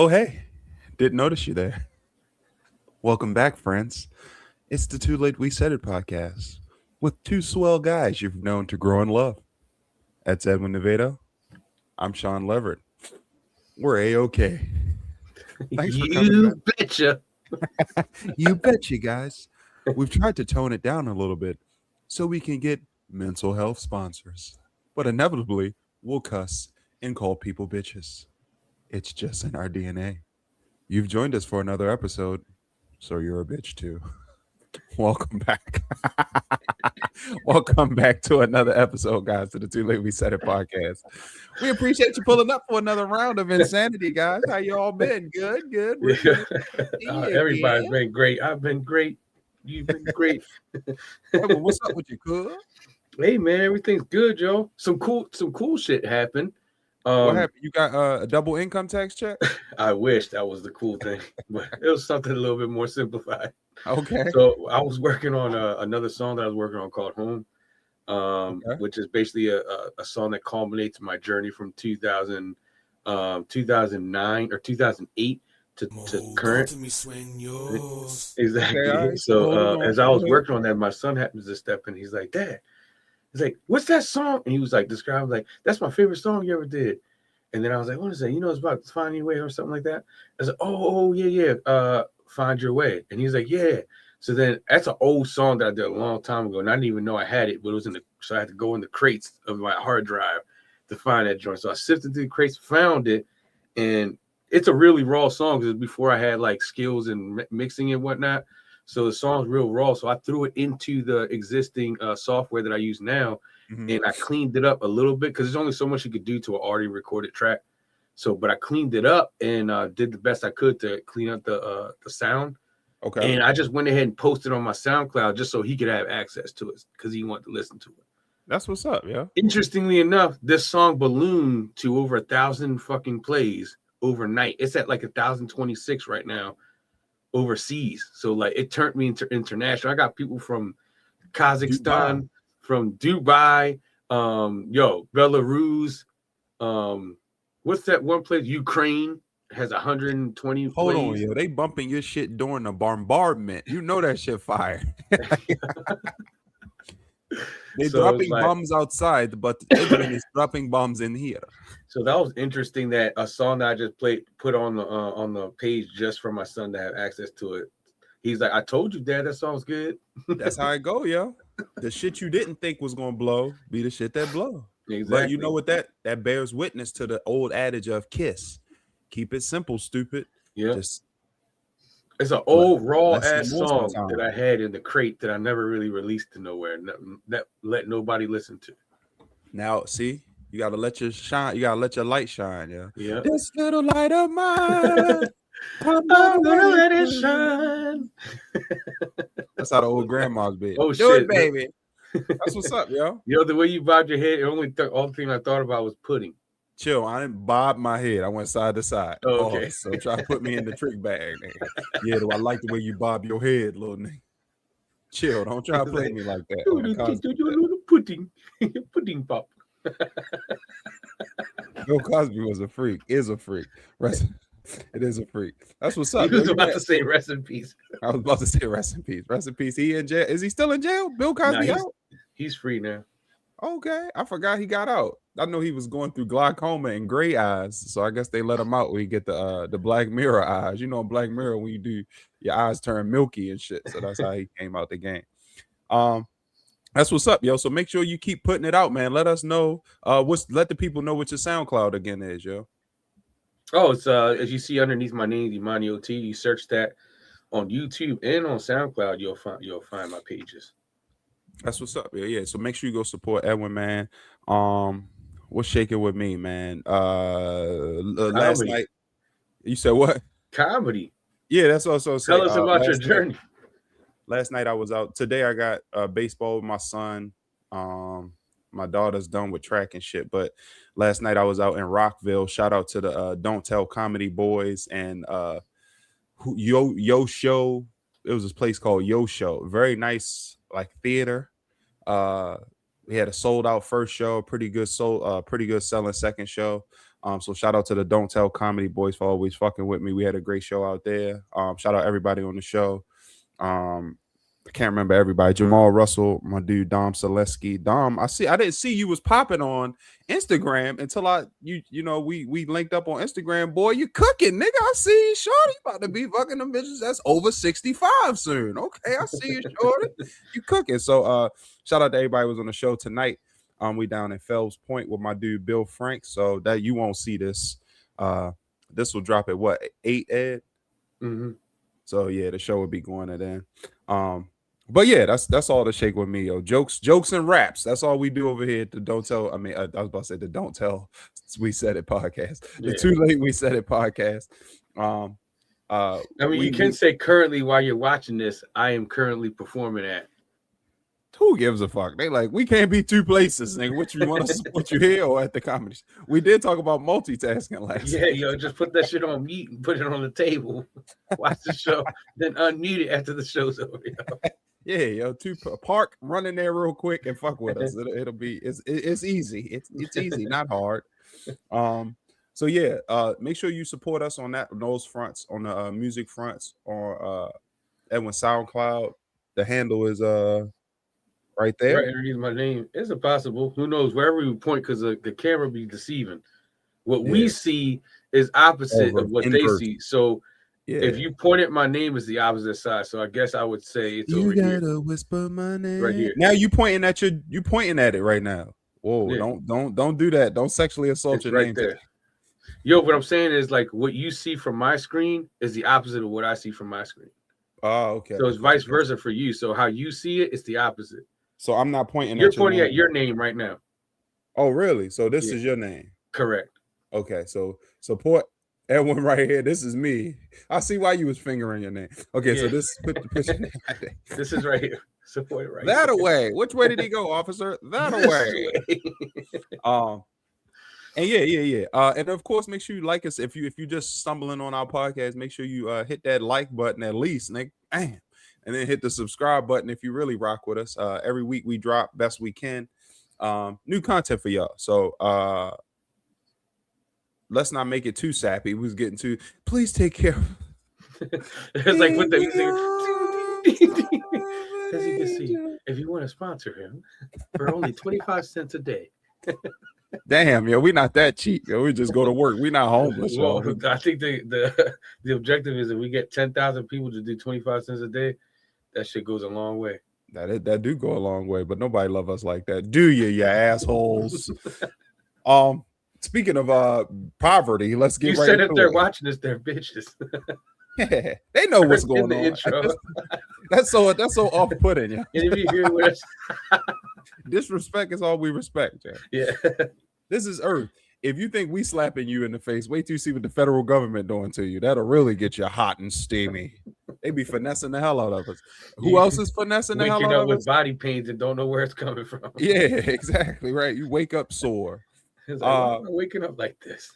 Oh, hey, didn't notice you there. Welcome back, friends. It's the Too Late We Said It podcast with two swell guys you've known to grow in love. That's Edwin Nevado. I'm Shawn Leverett. We're A-OK. Thanks for coming back. You betcha. You bet you guys. We've tried to tone it down a little bit so we can get mental health sponsors. But inevitably, we'll cuss and call people bitches. It's just in our DNA. You've joined us for another episode, so you're a bitch too. Welcome back. Welcome back to another episode, guys, to the Too Late We Said It podcast. We appreciate you pulling up for another round of insanity, guys. How you all been? Good, good. We're good. Everybody's been great. I've been great. You've been great. Hey, well, what's up with you, cuz? Hey man, everything's good, yo. Some cool shit happened. What happened? You got a double income tax check? I wish that was the cool thing, but it was something a little bit more simplified. Okay. So I was working on another song that I was working on called Home, which is basically a song that culminates my journey from 2009 or 2008 to current. Exactly. Okay, So as I was working on that, my son happens to step in. He's like, Dad. He's like, what's that song? And he was like, describing like, that's my favorite song you ever did. And then I was like, what is that? You know, it's about Find Your Way or something like that. I was like, oh, yeah. Find Your Way. And he's like, yeah. So then that's an old song that I did a long time ago. And I didn't even know I had it, but it was so I had to go in the crates of my hard drive to find that joint. So I sifted through the crates, found it. And it's a really raw song because before I had like skills and mixing and whatnot. So the song's real raw. So I threw it into the existing software that I use now, and I cleaned it up a little bit because there's only so much you could do to an already recorded track. So, but I cleaned it up and did the best I could to clean up the sound. Okay. And I just went ahead and posted on my SoundCloud just so he could have access to it because he wanted to listen to it. That's what's up, yeah. Interestingly enough, this song ballooned to over 1,000 fucking plays overnight. It's at like 1,026 right now. Overseas, so like it turned me into international. I got people from Kazakhstan, from Dubai, Belarus, what's that one place? Ukraine has 120 Hold plays. on, yo, they bumping your shit during the bombardment. You know that shit fire. They're dropping bombs outside, but Edwin is dropping bombs in here. So that was interesting that a song that I just put on the page just for my son to have access to it. He's like, I told you, Dad, that song's good. That's how it go, yo. The shit you didn't think was gonna blow be the shit that blow. Exactly. But you know what that bears witness to the old adage of KISS. Keep it simple, stupid. Yeah. It's an old raw ass song that I had in the crate that I never really released to nowhere. That let nobody listen to. Now, see, you gotta let your shine. You gotta let your light shine, yeah. Yeah. This little light of mine, I'm gonna let it shine. That's how the old grandmas be. Oh, do shit, it, baby. That's what's up, yo. Yo, the way you bobbed your head, all the thing I thought about was pudding. Chill, I didn't bob my head. I went side to side. Oh, okay. So try to put me in the trick bag. Nigga. Yeah, I like the way you bob your head, little nigga. Chill, don't try to play me like that. Do little pudding pop. Bill Cosby was a freak. Is a freak. It is a freak. That's what's up. He was about to say rest in peace. I was about to say rest in peace. Rest in peace. He in jail. Is he still in jail? Bill Cosby out? He's free now. Okay, I forgot he got out. I know he was going through glaucoma and gray eyes, so I guess they let him out when you get the Black Mirror eyes. You know, Black Mirror, when you do, your eyes turn milky and shit. So that's how he came out the game. That's what's up, yo. So make sure you keep putting it out, man. Let us know. Let the people know what your SoundCloud again is, yo. Oh, it's as you see underneath my name, Imani OT. You search that on YouTube and on SoundCloud, you'll find my pages. That's what's up. Yeah. So make sure you go support Edwin, man. What's shaking with me, man? Last night, you said what? Comedy. Yeah, that's also. Tell us about your journey. Last night I was out. Today I got baseball with my son. My daughter's done with track and shit. But last night I was out in Rockville. Shout out to the Don't Tell Comedy Boys and Yo Show. It was this place called Yo Show. Very nice, like theater. We had a sold out first show, pretty good selling second show. So shout out to the Don't Tell Comedy Boys for always fucking with me. We had a great show out there. Shout out everybody on the show. I can't remember everybody. Jamal Russell, my dude Dom Selesky. Dom, I didn't see you was popping on Instagram until we linked up on Instagram. Boy, you cooking, nigga. I see you, shorty. About to be fucking them bitches that's over 65 soon. Okay, I see you, shorty. You cooking. So shout out to everybody who was on the show tonight. We down in Fells Point with my dude Bill Frank. So that you won't see this. This will drop at what, 8, Ed? Mm-hmm. So yeah, the show will be going at then. But yeah, that's all the shake with me, yo. Jokes and raps. That's all we do over here at the Don't Tell. I mean, I was about to say the Don't Tell We Said It podcast. The Too Late We Said It podcast. I mean, you can say currently while you're watching this, I am currently performing at. Who gives a fuck? They like, we can't be two places, nigga. What you want to support you here or at the comedy? We did talk about multitasking last week. Yo, just put that shit on mute and put it on the table. Watch the show, then unmute it after the show's over. Yeah, yo, park, run in there real quick and fuck with us. It'll be it's easy. It's easy, not hard. So yeah, make sure you support us on those fronts, on the music fronts, or Edwin SoundCloud. The handle is right there. Right underneath my name. Is it possible? Who knows? Wherever we point, because the camera be deceiving. What we see is opposite of what they see. So if you point at my name, is the opposite side. So I guess I would say it's over here. You gotta whisper my name right here. Now you pointing at it right now. Whoa! Yeah. Don't do that. Don't sexually assault your name there. Yo, what I'm saying is like what you see from my screen is the opposite of what I see from my screen. Oh, okay. So it's vice versa for you. So how you see it, it's the opposite. So I'm not pointing. You're pointing at your name right now. Oh, really? So this is your name. Correct. Okay, so support Edwin right here. This is me. I see why you was fingering your name. Okay, so this put your name right there. This is right here. Support it right that here. Away. Which way did he go, officer? That away. And yeah. And of course, make sure you like us. If you're just stumbling on our podcast, make sure you hit that like button at least, Nick. Bam. And then hit the subscribe button if you really rock with us. Every week we drop best we can. New content for y'all. So let's not make it too sappy. We was getting too. Please take care. It's like with the music. As you can see, if you want to sponsor him for only 25 cents a day. Damn, yo, we not that cheap. Yo, we just go to work. We not homeless. Well, I think the objective is if we get 10,000 people to do 25 cents a day, that shit goes a long way. That do go a long way, but nobody love us like that, do you assholes? Speaking of poverty, let's get right into it. You said if they're watching us, they're bitches. Yeah, they know what's going on. Intro. That's so off-putting, yeah. And if you hear what disrespect is all we respect, yeah. This is Earth. If you think we slapping you in the face, wait till you see what the federal government doing to you. That'll really get you hot and steamy. They be finessing the hell out of us. Who else is finessing the hell out of us? Waking up with body pains and don't know where it's coming from. Yeah, exactly right. You wake up sore. It's like, why am I waking up like this?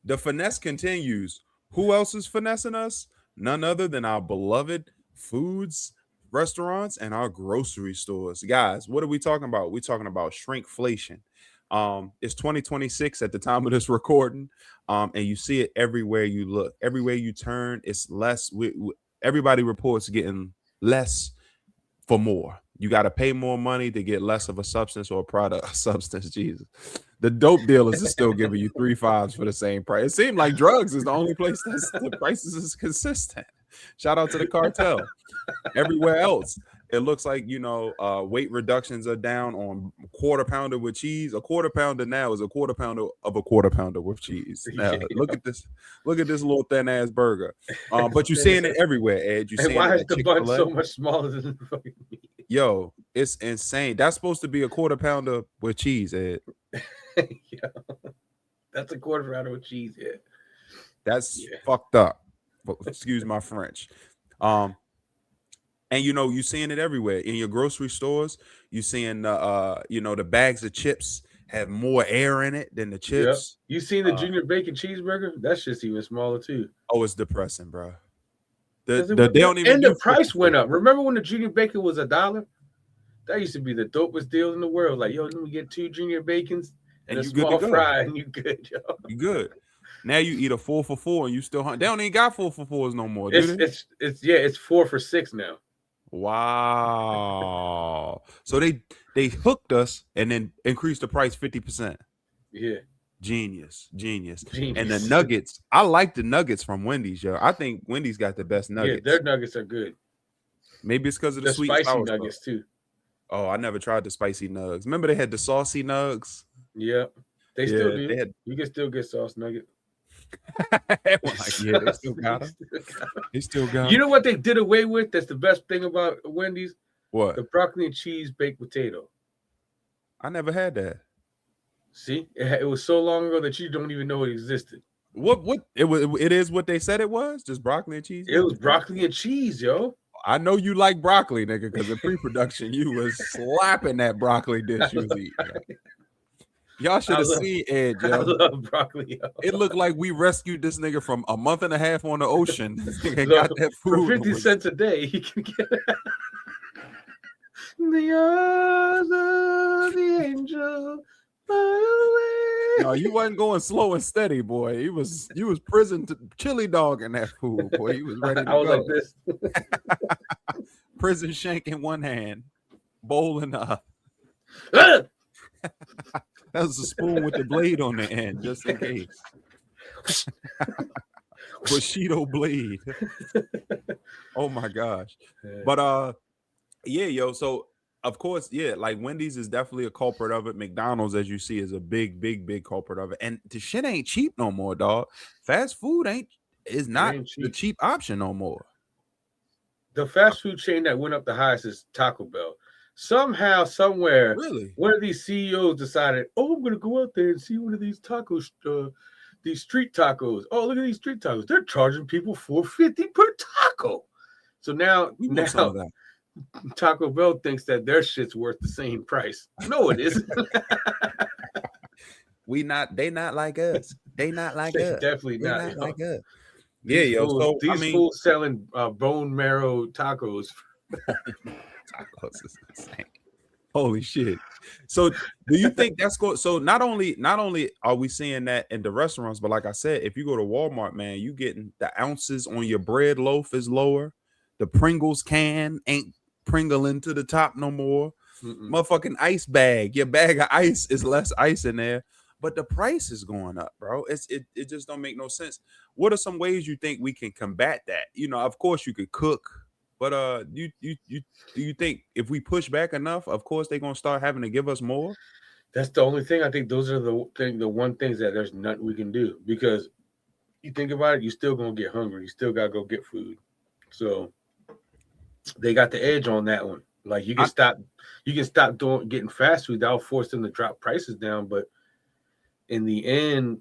The finesse continues. Who else is finessing us? None other than our beloved foods, restaurants, and our grocery stores. Guys, what are we talking about? We're talking about shrinkflation. It's 2026 at the time of this recording, and you see it everywhere you look. Everywhere you turn, it's less. Everybody reports getting less for more. You got to pay more money to get less of a substance or a product. Substance, Jesus. The dope dealers is still giving you 3 5s for the same price. It seemed like drugs is the only place that's the prices is consistent. Shout out to the cartel. Everywhere else, it looks like, weight reductions are down on quarter pounder with cheese. A quarter pounder now is a quarter pounder of a quarter pounder with cheese. Now, look at this little thin ass burger. But you're seeing it everywhere, Ed. You seeing why is the bun so much smaller than the fucking meat? Yo, it's insane. That's supposed to be a quarter pounder with cheese, Ed. Yeah. That's a quarter pounder with cheese, yeah. That's fucked up. Excuse my French. And you're seeing it everywhere in your grocery stores. You're seeing the bags of chips have more air in it than the chips. Yep. You seen the junior bacon cheeseburger? That shit's even smaller too. Oh, it's depressing, bro. They don't even. And the price went up. Remember when the junior bacon was $1? That used to be the dopest deal in the world. Like, yo, let me get 2 junior bacons. and a small fry, and you good, yo. You good. Now you eat a 4 for $4 and you still hunt. They don't even got 4 for $4s no more, do they? It's 4 for $6 now. Wow. So they hooked us and then increased the price 50%. Yeah. Genius. And the nuggets, I like the nuggets from Wendy's, yo. I think Wendy's got the best nuggets. Yeah, their nuggets are good. Maybe it's because of the sweet spicy nuggets too. Oh, I never tried the spicy nugs. Remember they had the saucy nugs? Yeah. They still do. You can still get sauce nuggets. They still got them. They still got them. You know what they did away with? That's the best thing about Wendy's? What? The broccoli and cheese baked potato. I never had that. See? It was so long ago that you don't even know it existed. It is what they said it was? Just broccoli and cheese? It was broccoli and cheese, yo. I know you like broccoli, nigga, because in pre-production you was slapping that broccoli dish you was eating. Y'all should have seen Ed, yo. I love broccoli, yo. It looked like we rescued this nigga from a month and a half on the ocean. Nigga got that food for 50 cents a day. He can get the arms of the angel. No, you wasn't going slow and steady, boy. You was prison chili dog in that food, boy. You was ready to go. I was like this. Prison shank in one hand, bowl in the other. That was a spoon with the blade on the end, just in case. Bushido blade. Oh my gosh. But yeah, yo. So of course, yeah, like Wendy's is definitely a culprit of it. McDonald's, as you see, is a big culprit of it. And the shit ain't cheap no more, dog. Fast food is not the cheap option no more. The fast food chain that went up the highest is Taco Bell. Somehow, somewhere, really, one of these CEOs decided, I'm going to go out there and see one of these tacos, these street tacos. Oh, look at these street tacos. They're charging people $4.50 per taco. So now Taco Bell thinks that their shit's worth the same price. No, it isn't. They not like us. They not like us. Definitely not like us. These fools selling bone marrow tacos. Tacos is insane. Holy shit. So do you think that's going? So not only are we seeing that in the restaurants, but like I said, if you go to Walmart, man, you getting the ounces on your bread loaf is lower. The Pringles can ain't pringling to the top no more. Motherfucking ice bag. Your bag of ice is less ice in there, but the price is going up, bro. It just don't make no sense. What are some ways you think we can combat that? You know, of course you could cook. But do you think if we push back enough, of course they're gonna start having to give us more? That's the only thing. I think those are the one things that there's nothing we can do, because you think about it, you're still gonna get hungry. You still gotta go get food. So they got the edge on that one. Like you can stop getting fast food. That'll force them to drop prices down. But in the end,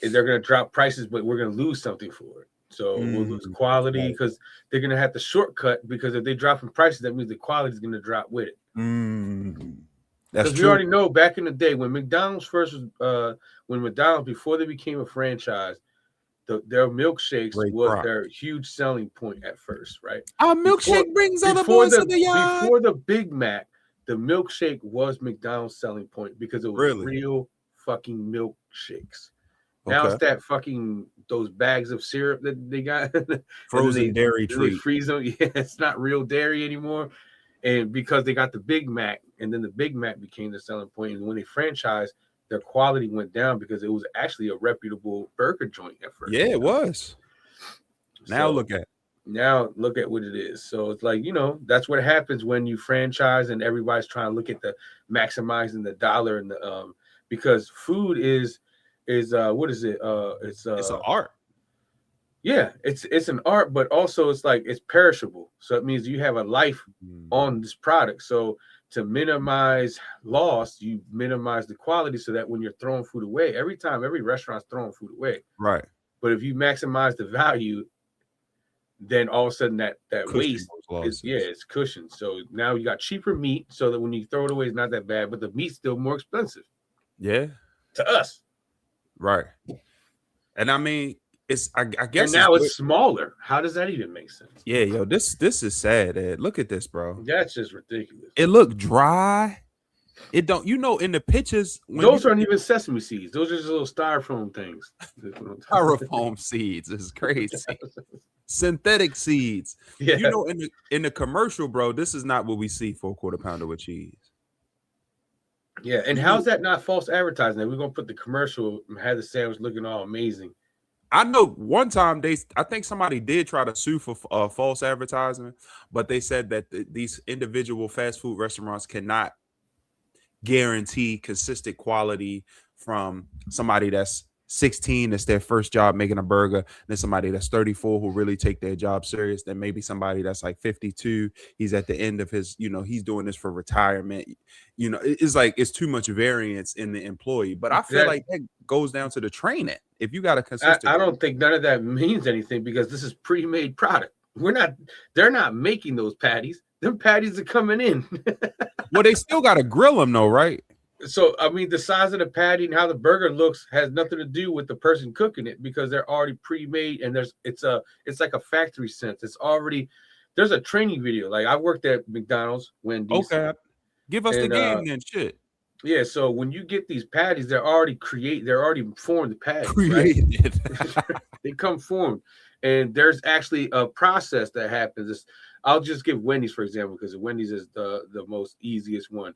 they're gonna drop prices, but we're gonna lose something for it. So we'll lose quality because they're going to have to shortcut, because if they drop in prices, that means the quality is going to drop with it. Because we already know back in the day when McDonald's before they became a franchise, their milkshakes was their huge selling point at first, right? Our milkshake brings other boys to the yard. Before the Big Mac, the milkshake was McDonald's selling point because it was real fucking milkshakes. Now it's that fucking those bags of syrup that they got frozen dairy treat. They freeze them. Yeah, it's not real dairy anymore. And because they got the Big Mac, and then the Big Mac became the selling point. And when they franchised, their quality went down because it was actually a reputable burger joint at first. Yeah, it was. Now look at what it is. So it's like, that's what happens when you franchise and everybody's trying to look at the maximizing the dollar and the because food is what is it? It's an art. Yeah, it's an art, but also it's like it's perishable. So it means you have a life on this product. So to minimize loss, you minimize the quality so that when you're throwing food away, every restaurant's throwing food away. Right. But if you maximize the value, then all of a sudden that waste it's cushioned. So now you got cheaper meat so that when you throw it away, it's not that bad, but the meat's still more expensive. Yeah. To us. Right. And I mean, I guess and now it's smaller. How does that even make sense? Yeah, yo, this is sad, Ed. Look at this, bro. That's just ridiculous. It looked dry. It don't, in the pictures when Those aren't even sesame seeds. Those are just little styrofoam things. styrofoam seeds is crazy. Synthetic seeds. Yeah. In the commercial, bro, this is not what we see for a quarter pounder with cheese. Yeah, and how's that not false advertising? We're gonna put the commercial and have the sandwich looking all amazing. I know one time I think somebody did try to sue for false advertisement, but they said that these individual fast food restaurants cannot guarantee consistent quality from somebody that's 16, that's their first job making a burger, then somebody that's 34 who really take their job serious, then maybe somebody that's like 52, he's at the end of his, he's doing this for retirement. It's like it's too much variance in the employee, but I feel like that goes down to the training. If you got a consistent, I don't think none of that means anything, because this is pre-made product. They're not making those patties. Them patties are coming in. Well, they still got to grill them though, right? So, I mean, the size of the patty and how the burger looks has nothing to do with the person cooking it, because they're already pre-made, and it's like a factory sense. There's a training video. Like, I worked at McDonald's, Wendy's. Okay, give us the game then, shit. Yeah, so when you get these patties, they're already formed patties. Created. Right? They come formed, and there's actually a process that happens. I'll just give Wendy's for example, because Wendy's is the most easiest one.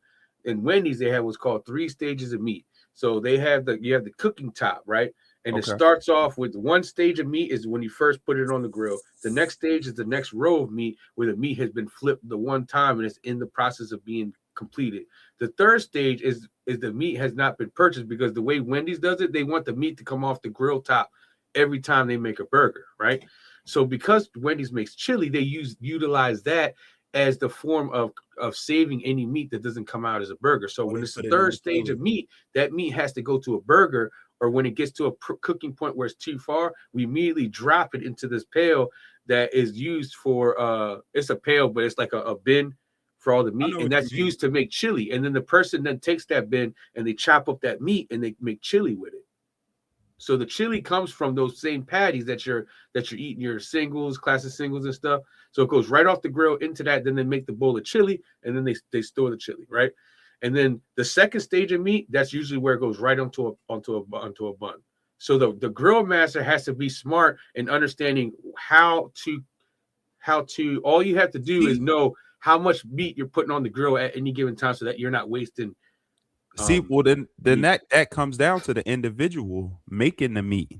In Wendy's, they have what's called 3 stages of meat. So you have the cooking top, right? And It starts off with one stage of meat is when you first put it on the grill. The next stage is the next row of meat, where the meat has been flipped the one time and it's in the process of being completed. The third stage is the meat has not been purchased, because the way Wendy's does it, they want the meat to come off the grill top every time they make a burger, right? So because Wendy's makes chili, they utilize that as the form of saving any meat that doesn't come out as a burger. So when it's the third stage of meat, that meat has to go to a burger, or when it gets to a cooking point where it's too far, we immediately drop it into this pail that is used for, it's a pail, but it's like a bin for all the meat, and that's used to make chili. And then the person then takes that bin and they chop up that meat and they make chili with it. So the chili comes from those same patties that you're eating your singles, classic singles and stuff. So it goes right off the grill into that. Then they make the bowl of chili, and then they store the chili, right? And then the second stage of meat, that's usually where it goes right onto a bun. So the grill master has to be smart in understanding how to. All you have to do is know how much meat you're putting on the grill at any given time, so that you're not wasting. Then that comes down to the individual making the meat.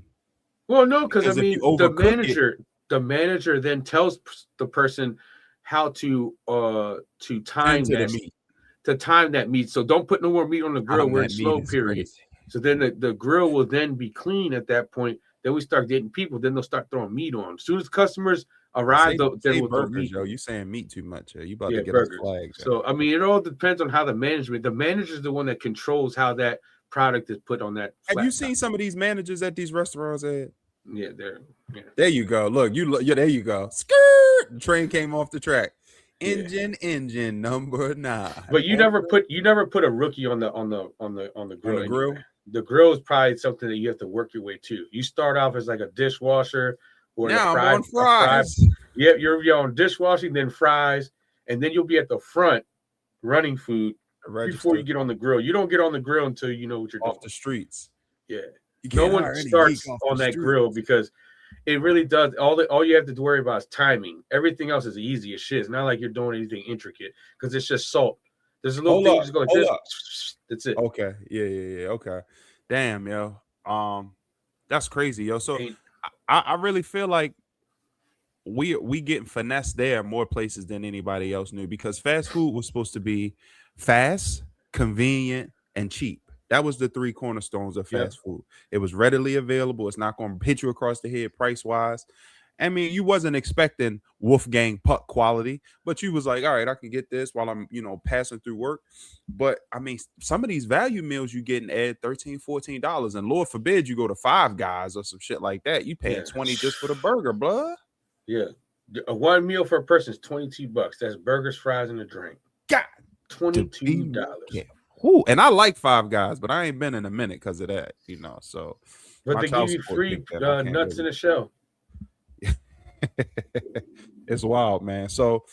Well, no, because I mean, the manager then tells the person how to time that meat. So don't put no more meat on the grill. We're in slow period. So then the grill will then be clean at that point. Then we start getting people. Then they'll start throwing meat on. As soon as customers arrive, then we'll throw meat. Yo, you saying meat too much? You about to get burgers. us flagged. So I mean, it all depends on how the manager is the one that controls how that product is put on that. Have you seen some of these managers at these restaurants? Yeah, there you go. Look, there you go. Skirt. The train came off the track. Engine number 9. But you never put a rookie on the grill. On the grill? Anyway. The grill is probably something that you have to work your way to. You start off as like a dishwasher, or now I'm on fries. Yep, you're on dishwashing, then fries, and then you'll be at the front running food before you get on the grill. You don't get on the grill until you know what you're doing. Off the streets. Yeah. No one starts on that grill, because it really does. All you have to worry about is timing. Everything else is easy as shit. It's not like you're doing anything intricate, because it's just salt. There's a little thing just going like this. That's it. Okay. Yeah. Okay. Damn, yo. That's crazy, yo. So I really feel like we getting finessed there more places than anybody else knew, because fast food was supposed to be fast, convenient, and cheap. That was the 3 cornerstones of fast food. It was readily available. It's not going to hit you across the head price-wise. I mean, you wasn't expecting Wolfgang Puck quality, but you was like, all right, I can get this while I'm, passing through work. But I mean, some of these value meals you getting at $13, $14, and Lord forbid you go to Five Guys or some shit like that. You paying $20 just for the burger, blood. Yeah, one meal for a person is $22. That's burgers, fries, and a drink. God, $22. Yeah. Ooh, and I like Five Guys, but I ain't been in a minute because of that, So, but they give you free nuts in the shell. It's wild, man. So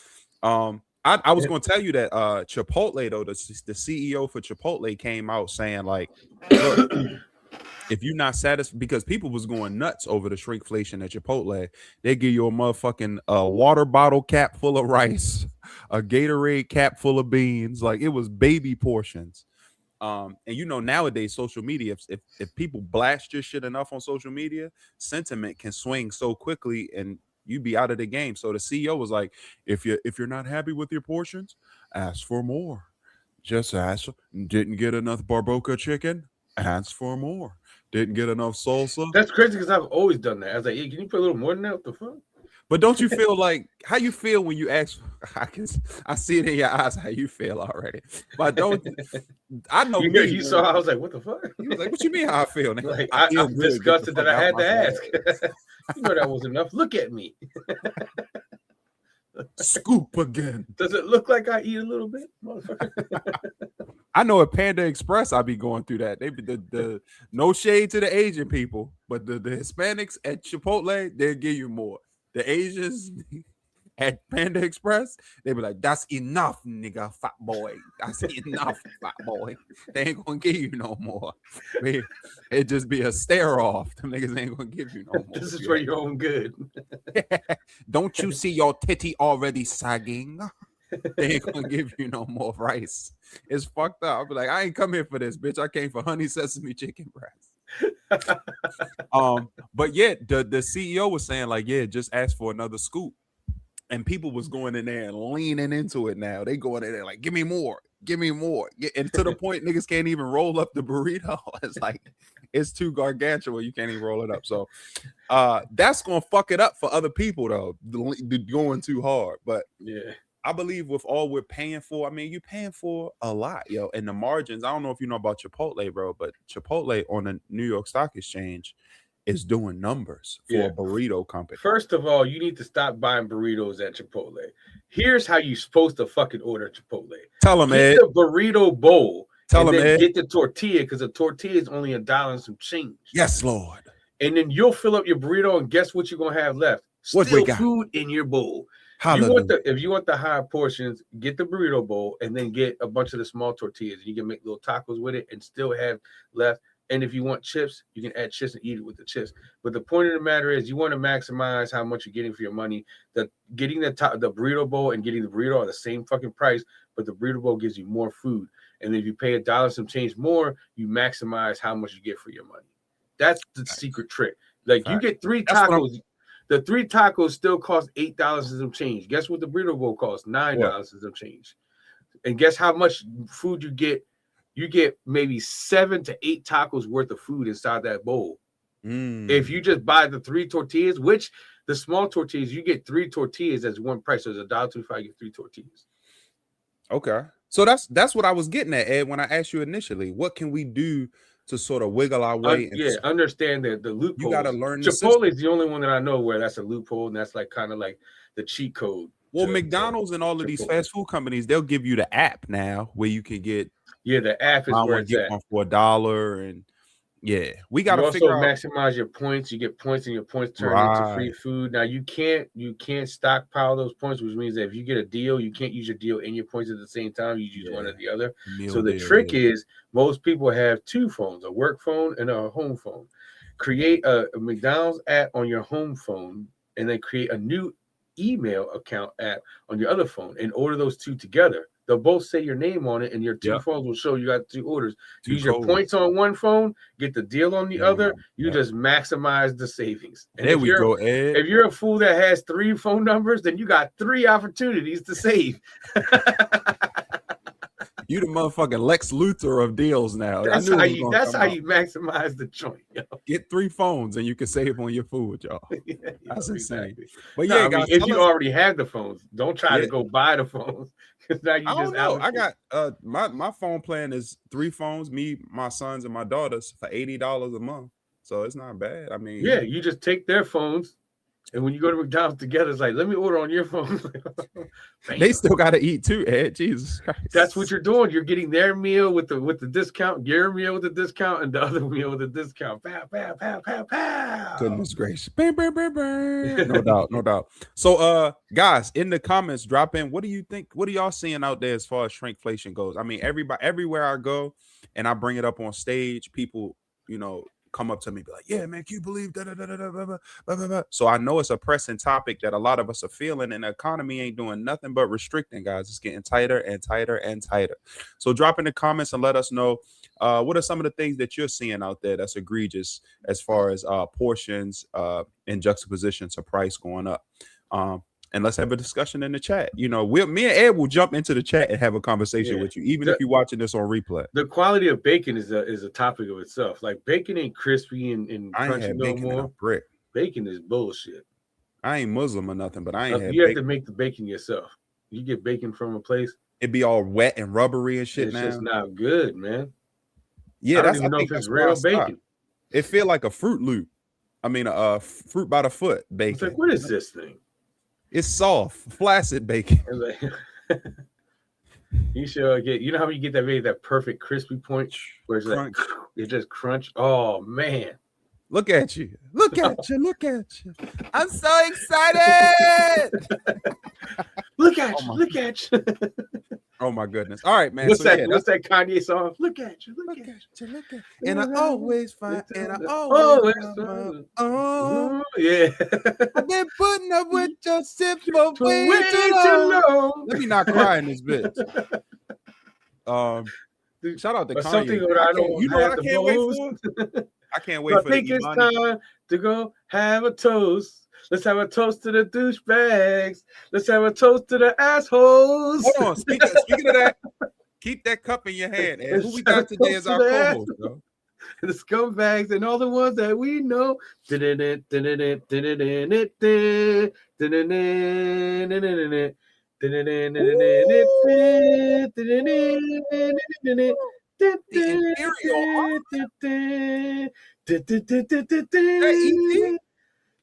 I was going to tell you that Chipotle though, the CEO for Chipotle came out saying like, look, if you're not satisfied, because people was going nuts over the shrinkflation at Chipotle, they give you a motherfucking water bottle cap full of rice, a Gatorade cap full of beans, like it was baby portions. And you know, nowadays social media, if people blast your shit enough on social media, sentiment can swing so quickly and you be out of the game. So the CEO was like, if you're not happy with your portions, ask for more. Just ask. Didn't get enough barbacoa chicken? Ask for more. Didn't get enough salsa? That's crazy because I've always done that. I was like, hey, can you put a little more than that? What the fuck? But don't you feel like how you feel when you ask? I see it in your eyes how you feel already. But don't I know you saw? I was like, what the fuck? He was like, what you mean how I feel? Like, I'm disgusted that I had to ask. You know that was enough. Look at me. Scoop again. Does it look like I eat a little bit, motherfucker? I know at Panda Express I be going through that. They be the no shade to the Asian people, but the Hispanics at Chipotle, they'll give you more. The Asians at Panda Express, they be like, that's enough, nigga, fat boy. That's enough, fat boy. They ain't gonna give you no more. It just be a stare off. Them niggas ain't gonna give you no more. This is for your own good. Don't you see your titty already sagging? They ain't gonna give you no more rice. It's fucked up. I'll be like, I ain't come here for this, bitch. I came for honey sesame chicken breast. But yeah, the CEO was saying like, yeah, just ask for another scoop. And people was going in there and leaning into it now. They going in there like, give me more, give me more. And to the point niggas can't even roll up the burrito. It's like, it's too gargantuan. You can't even roll it up. So that's gonna fuck it up for other people though, going too hard. But yeah, I believe with all we're paying for, I mean, you're paying for a lot, yo. And the margins, I don't know if you know about Chipotle, bro, but Chipotle on the New York Stock Exchange is doing numbers for a burrito company. First of all, you need to stop buying burritos at Chipotle. Here's how you're supposed to fucking order Chipotle. Tell them, Ed. Get the burrito bowl. Tell them, Ed. Get the tortilla, because the tortilla is only $1 and some change. Yes, Lord. And then you'll fill up your burrito, and guess what you're going to have left? What we got? Food in your bowl. If you want the higher portions, get the burrito bowl and then get a bunch of the small tortillas. You can make little tacos with it and still have left. And if you want chips, you can add chips and eat it with the chips. But the point of the matter is, you want to maximize how much you're getting for your money. Getting the burrito bowl and getting the burrito are the same fucking price, but the burrito bowl gives you more food. And if you pay $1 some change more, you maximize how much you get for your money. That's the secret trick. Like you get 3 tacos. The 3 tacos still cost $8 and some change. Guess what the burrito bowl costs? $9 and some change. And guess how much food you get? You get maybe 7 to 8 tacos worth of food inside that bowl. If you just buy the 3 tortillas, which the small tortillas, you get 3 tortillas as one price. So it's $1.25, you get 3 tortillas. Okay. So that's what I was getting at, Ed, when I asked you initially. What can we do to sort of wiggle our way? Understand the loophole. You got to learn. Chipotle is the only one that I know where that's a loophole, and that's like kind of like the cheat code. Well, McDonald's and all of these fast food companies, they'll give you the app now where you can get. Yeah, the app is where it's at. One for $1, and we got to figure out. Maximize your points. You get points, and your points turn into free food. Now you can't stockpile those points, which means that if you get a deal, you can't use your deal and your points at the same time. You use one or the other. So the trick is, most people have 2 phones, a work phone and a home phone. Create a McDonald's app on your home phone, and then create a new email account app on your other phone, and order those 2 together. They'll both say your name on it, and your 2 phones will show you got 2 orders. Use your points on one phone, get the deal on the other. You just maximize the savings. And there we go, Ed. If you're a fool that has 3 phone numbers, then you got 3 opportunities to save. You the motherfucking Lex Luthor of deals now. That's how you maximize the joint. Yo. Get 3 phones and you can save on your food, y'all. That's insane. Exactly. But guys, if you already have the phones, don't try to go buy the phones. Now you I don't know. I got my phone plan is 3 phones, me, my sons, and my daughters for $80 a month. So it's not bad. I mean, you just take their phones And when you go to McDonald's together, it's like, let me order on your phone. They still got to eat too, Ed. Jesus Christ. That's what you're doing. You're getting their meal with the discount, your meal with the discount, and the other meal with the discount. Pow, pow, pow, pow, pow. Goodness gracious. No doubt, no doubt. So guys, in the comments, drop in. What do you think? What are y'all seeing out there as far as shrinkflation goes? I mean, everywhere I go and I bring it up on stage, people, come up to me, be like, yeah, man, can you believe that? So I know it's a pressing topic that a lot of us are feeling, and the economy ain't doing nothing but restricting, guys. It's getting tighter and tighter and tighter. So drop in the comments and let us know what are some of the things that you're seeing out there that's egregious as far as portions in juxtaposition to price going up. And let's have a discussion in the chat. Me and Ed will jump into the chat and have a conversation with you, even if you're watching this on replay. The quality of bacon is a topic of itself. Like, bacon ain't crispy and crunchy no more. Bacon is bullshit. I ain't Muslim or nothing, but I ain't had you have to make the bacon yourself. You get bacon from a place, it be all wet and rubbery and shit. It's just not good, man. Yeah, I don't even know if it's real bacon. It feel like a Fruit Loop. I mean, a fruit by the foot bacon. It's like, what is this thing? It's soft, flaccid bacon. You should get. You know how you get that perfect crispy point where it's like it just crunch. Oh man! Look at you! Look at you! Look at you! I'm so excited! Look at you! Look at you! Oh my goodness! All right, man. What's that Kanye song? Look at you! Look at you! Look at you! And I always find. And I always find. Yeah. I've been putting up with your shit for way too long. Let me not cry in this bitch. Shout out to Kanye. Something that I don't. You know what I can't wait for? I can't wait for. I think it's time to go have a toast. Let's have a toast to the douchebags. Let's have a toast to the assholes. Hold on. Speaking of that, keep that cup in your hand. And who we got today as our co-host, bro? The scumbags and all the ones that we know.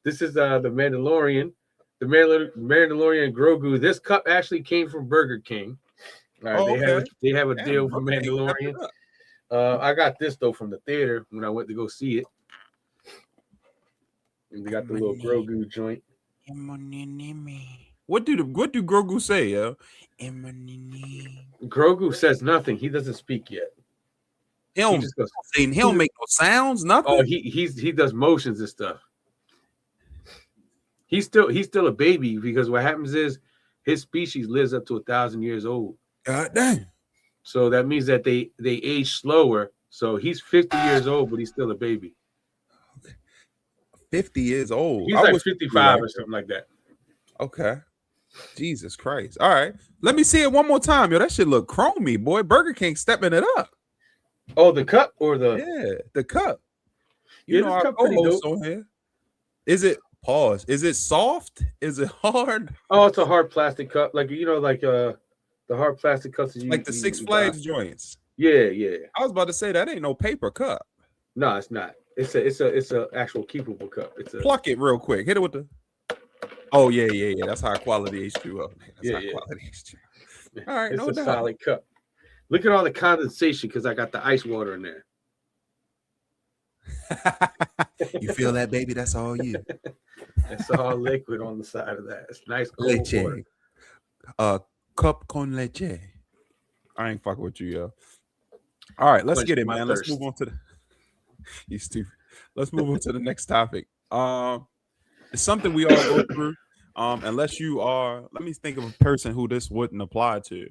This is the Mandalorian. The Mandalorian Grogu. This cup actually came from Burger King. All right, they have a deal for Mandalorian. I got this though from the theater when I went to go see it. And they got the little Grogu joint. What do Grogu say, yo? Grogu says nothing. He doesn't speak yet. He don't make no sounds, nothing. Oh, he does motions and stuff. He's still a baby because what happens is his species lives up to 1,000 years old. God dang. So that means that they age slower. So he's 50 years old, but he's still a baby. 50 years old. He's like 55 or something like that. Okay. Jesus Christ. All right. Let me see it one more time. Yo, that shit look chromy, boy. Burger King stepping it up. Oh, the cup or the... Yeah, the cup. You know, our co-host on here. Is it... Pause. Is it soft? Is it hard? Oh, it's a hard plastic cup. Like, the hard plastic cups. Like the Six Flags joints. Yeah. I was about to say that ain't no paper cup. No, it's not. It's a actual keepable cup. Pluck it real quick. Hit it with the... Oh, yeah. That's high quality H2O. Quality H2O. All right, it's a solid cup. Look at all the condensation because I got the ice water in there. You feel that, baby? That's all you. It's all liquid on the side of that. It's nice cold water. Cup con leche. I ain't fucking with you, yo. All right, let's get it, man. Let's move on to the... You stupid. Let's move on to the next topic. It's something we all go through. Unless you are... Let me think of a person who this wouldn't apply to.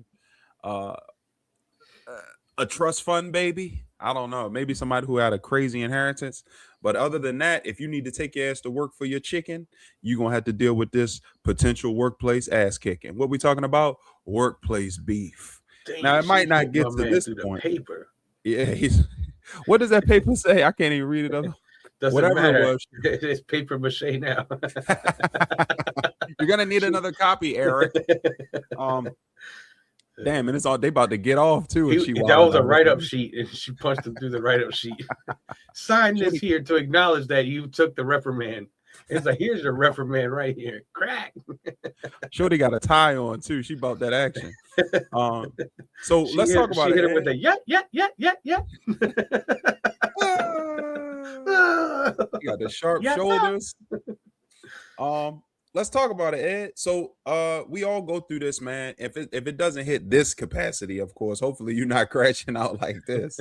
A trust fund baby. I don't know. Maybe somebody who had a crazy inheritance. But other than that, if you need to take your ass to work for your chicken, you're going to have to deal with this potential workplace ass kicking. What we talking about? Workplace beef. Dang, now, it might not get to this point. Paper. Yeah. What does that paper say? I can't even read it. Doesn't matter. It was. It's paper mache now. You're going to need another copy, Eric. Damn, and it's all they about to get off too. That was a write-up sheet, and she punched him through the write-up sheet. Sign this here to acknowledge that you took the reprimand. It's like, here's your reprimand right here. Crack. Shorty got a tie on too. She bought that action. So let's talk about she it. hit him with a yeah. You got the sharp Yeah. shoulders. Let's talk about it, Ed. So we all go through this, man. If it doesn't hit this capacity, of course, hopefully you're not crashing out like this.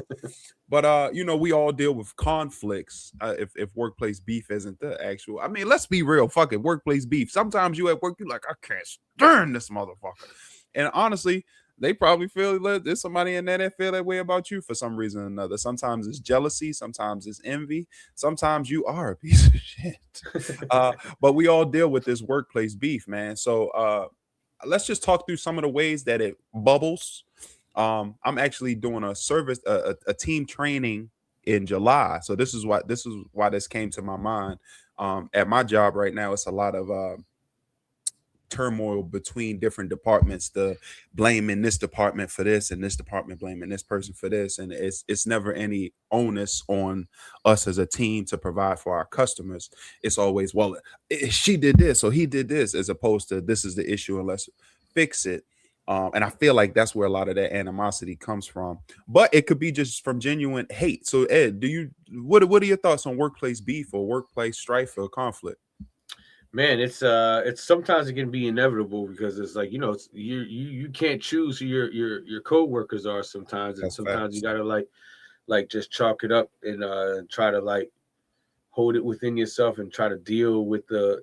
But you know, we all deal with conflicts. If workplace beef isn't the actual, I mean, let's be real, fucking workplace beef. Sometimes you at work, you're like, I can't stand this motherfucker. And honestly, they probably feel that there's somebody in there that feel that way about you for some reason or another. Sometimes it's jealousy, sometimes it's envy, sometimes you are a piece of shit. But we all deal with this workplace beef, man. So let's just talk through some of the ways that it bubbles. I'm actually doing a team training in July. So this is why this came to my mind. At my job right now, it's a lot of turmoil between different departments, the blaming this department for this and this department blaming this person for this, and it's never any onus on us as a team to provide for our customers. It's always, well, she did this or he did this, as opposed to this is the issue and let's fix it. And I feel like that's where a lot of that animosity comes from, but it could be just from genuine hate. So Ed, what are your thoughts on workplace beef or workplace strife or conflict? Man, it's sometimes it can be inevitable because it's like, it's you can't choose who your co-workers are sometimes, and That's sometimes you facts. gotta like just chalk it up and try to like hold it within yourself and try to deal with the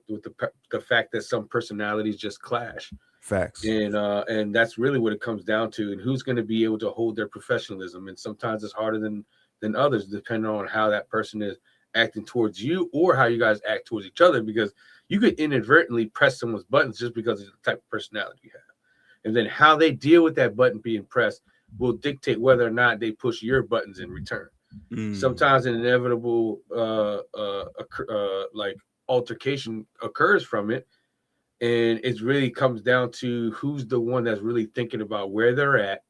fact that some personalities just clash. Facts. And that's really what it comes down to, and who's going to be able to hold their professionalism. And sometimes it's harder than others, depending on how that person is acting towards you or how you guys act towards each other, because you could inadvertently press someone's buttons just because of the type of personality you have. And then how they deal with that button being pressed will dictate whether or not they push your buttons in return. Sometimes an inevitable like altercation occurs from it, and it really comes down to who's the one that's really thinking about where they're at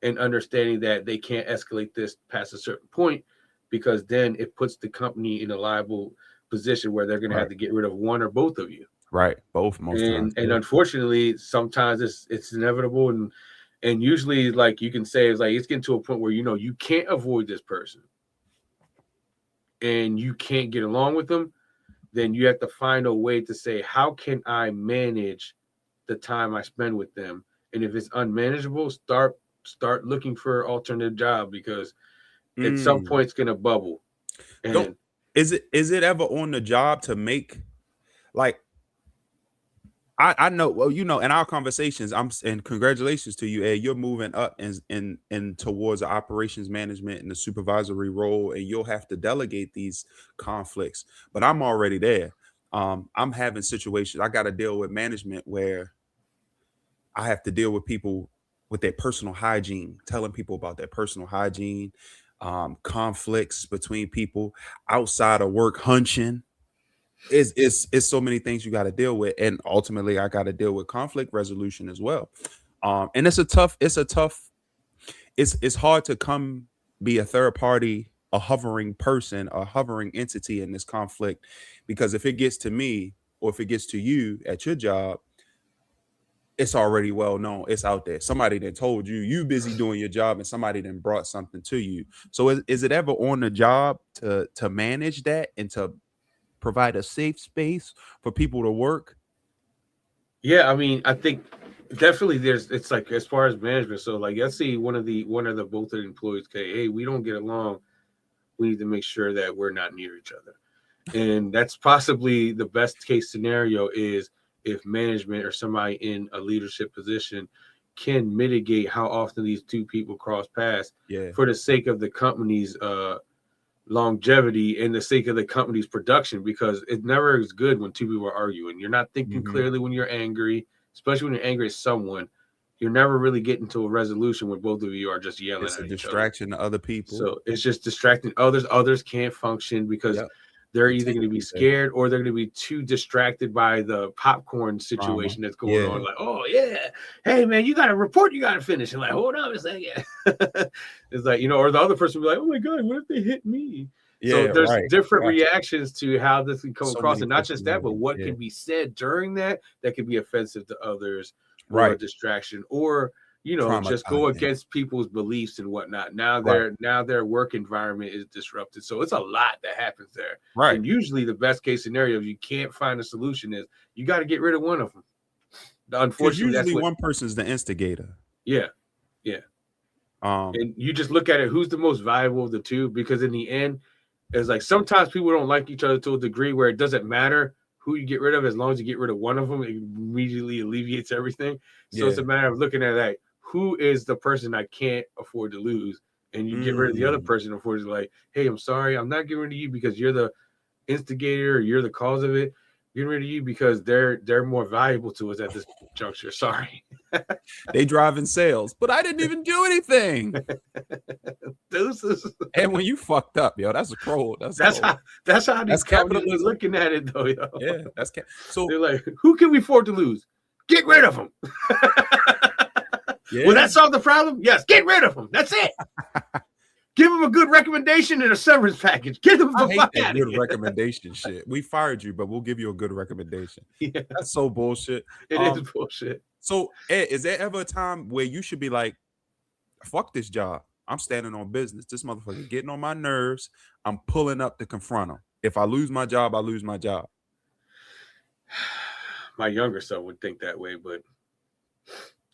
and understanding that they can't escalate this past a certain point, because then it puts the company in a liable position where they're going to have to get rid of one or both of you. Right, both most times. And unfortunately, sometimes it's inevitable, and usually, like, you can say, it's like it's getting to a point where you can't avoid this person, and you can't get along with them. Then you have to find a way to say, how can I manage the time I spend with them? And if it's unmanageable, start looking for an alternative job, because at some point it's gonna bubble. And is it ever on the job to make, like, I know, well, in our conversations, and congratulations to you, Ed. You're moving up in towards the operations management and the supervisory role, and you'll have to delegate these conflicts. But I'm already there. I'm having situations. I got to deal with management where I have to deal with people with their personal hygiene, telling people about their personal hygiene, conflicts between people outside of work, hunching. It's so many things you got to deal with, and ultimately I got to deal with conflict resolution as well. And it's hard to be a third party, a hovering person, a hovering entity in this conflict, because if it gets to me or if it gets to you at your job, it's already well known. It's out there. Somebody that told you busy doing your job, and somebody then brought something to you. So is it ever on the job to manage that and to provide a safe space for people to work? Yeah, I mean, I think definitely it's like, as far as management. So like, let's see, one of the both of the employees say, hey, we don't get along. We need to make sure that we're not near each other. And that's possibly the best case scenario, is if management or somebody in a leadership position can mitigate how often these two people cross paths, for the sake of the company's longevity and the sake of the company's production, because it never is good when two people are arguing. You're not thinking clearly when you're angry, especially when you're angry at someone. You're never really getting to a resolution when both of you are just yelling at each other. It's a distraction to other people. So it's just distracting others. Others can't function because they're either going to be scared or they're going to be too distracted by the popcorn situation that's going on. Like, oh yeah, hey man, you got a report you got to finish. And like, hold on a second. It's like, or the other person will be like, oh my God, what if they hit me? So Yeah, there's right. different Gotcha. reactions to how this can come So across, many and not just that, but personalities. what Yeah. can be said during that can be offensive to others, or a Right. distraction, or just go Traumatizing. against people's beliefs and whatnot. Right. Now their work environment is disrupted. So it's a lot that happens there. Right. And usually the best case scenario, if you can't find a solution, is you got to get rid of one of them. Because Unfortunately, that's usually what. one person's the instigator. Yeah. And you just look at it, who's the most valuable of the two, because in the end, it's like sometimes people don't like each other to a degree where it doesn't matter who you get rid of, as long as you get rid of one of them, it immediately alleviates everything. So it's a matter of looking at that. Who is the person I can't afford to lose? And you get rid of the other person, unfortunately, like, hey, I'm sorry, I'm not getting rid of you because you're the instigator or you're the cause of it. Getting rid of you because they're more valuable to us at this juncture. Sorry. They drive in sales, but I didn't even do anything. Deuces. And when you fucked up, yo, that's a troll. That's how these companies capitalism. be looking at it, though, yo. Yeah, so they're like, who can we afford to lose? Get rid of them. yeah. Will that solve the problem? Yes, get rid of them. That's it. Give them a good recommendation and a severance package. Get them the fuck out of good here. recommendation shit. We fired you, but we'll give you a good recommendation. Yeah. That's so bullshit. It is bullshit. So, Ed, is there ever a time where you should be like, fuck this job? I'm standing on business. This motherfucker getting on my nerves. I'm pulling up to confront him. If I lose my job, I lose my job. My younger self would think that way, but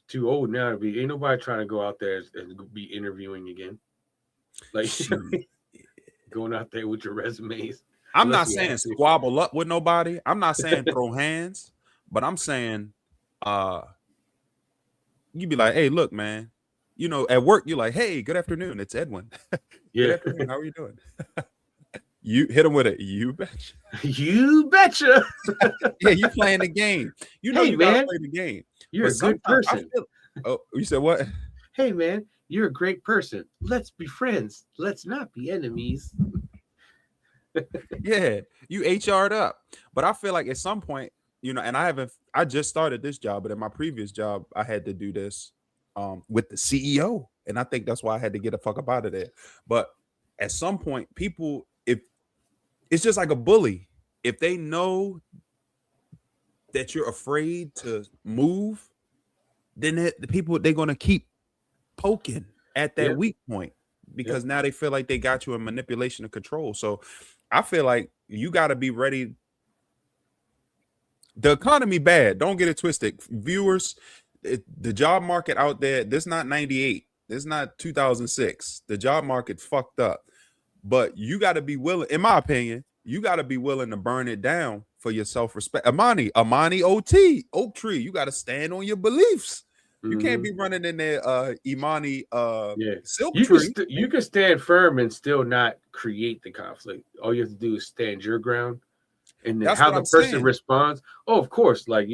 too old now to be. Ain't nobody trying to go out there and be interviewing again. Like going out there with your resumes. I'm not saying squabble up with nobody. I'm not saying throw hands, but I'm saying you be like, hey, look, man. At work, you're like, hey, good afternoon. It's Edwin. Yeah. Good afternoon. How are you doing? You hit him with it. You betcha. You betcha. Yeah, you playing the game. You hey, you gotta play the game. You're a good person. Oh, you said what? Hey, man, you're a great person. Let's be friends. Let's not be enemies. Yeah, you HR'd up. But I feel like at some point, and I just started this job, but in my previous job, I had to do this with the CEO. And I think that's why I had to get the fuck up out of there. But at some point, people, if it's just like a bully, if they know that you're afraid to move, then they're going to keep poking at that weak point because now they feel like they got you in manipulation and control. So I feel like you got to be ready. The economy bad. Don't get it twisted. Viewers, the job market out there, this is not 98. This is not 2006. The job market fucked up. But you got to be willing, in my opinion, you got to be willing to burn it down for your self-respect. Amani Oak Tree, you got to stand on your beliefs. You can't be running in there, Imani Silk Tree. You can stand firm and still not create the conflict. All you have to do is stand your ground. And then how the person responds. Oh, of course. Like,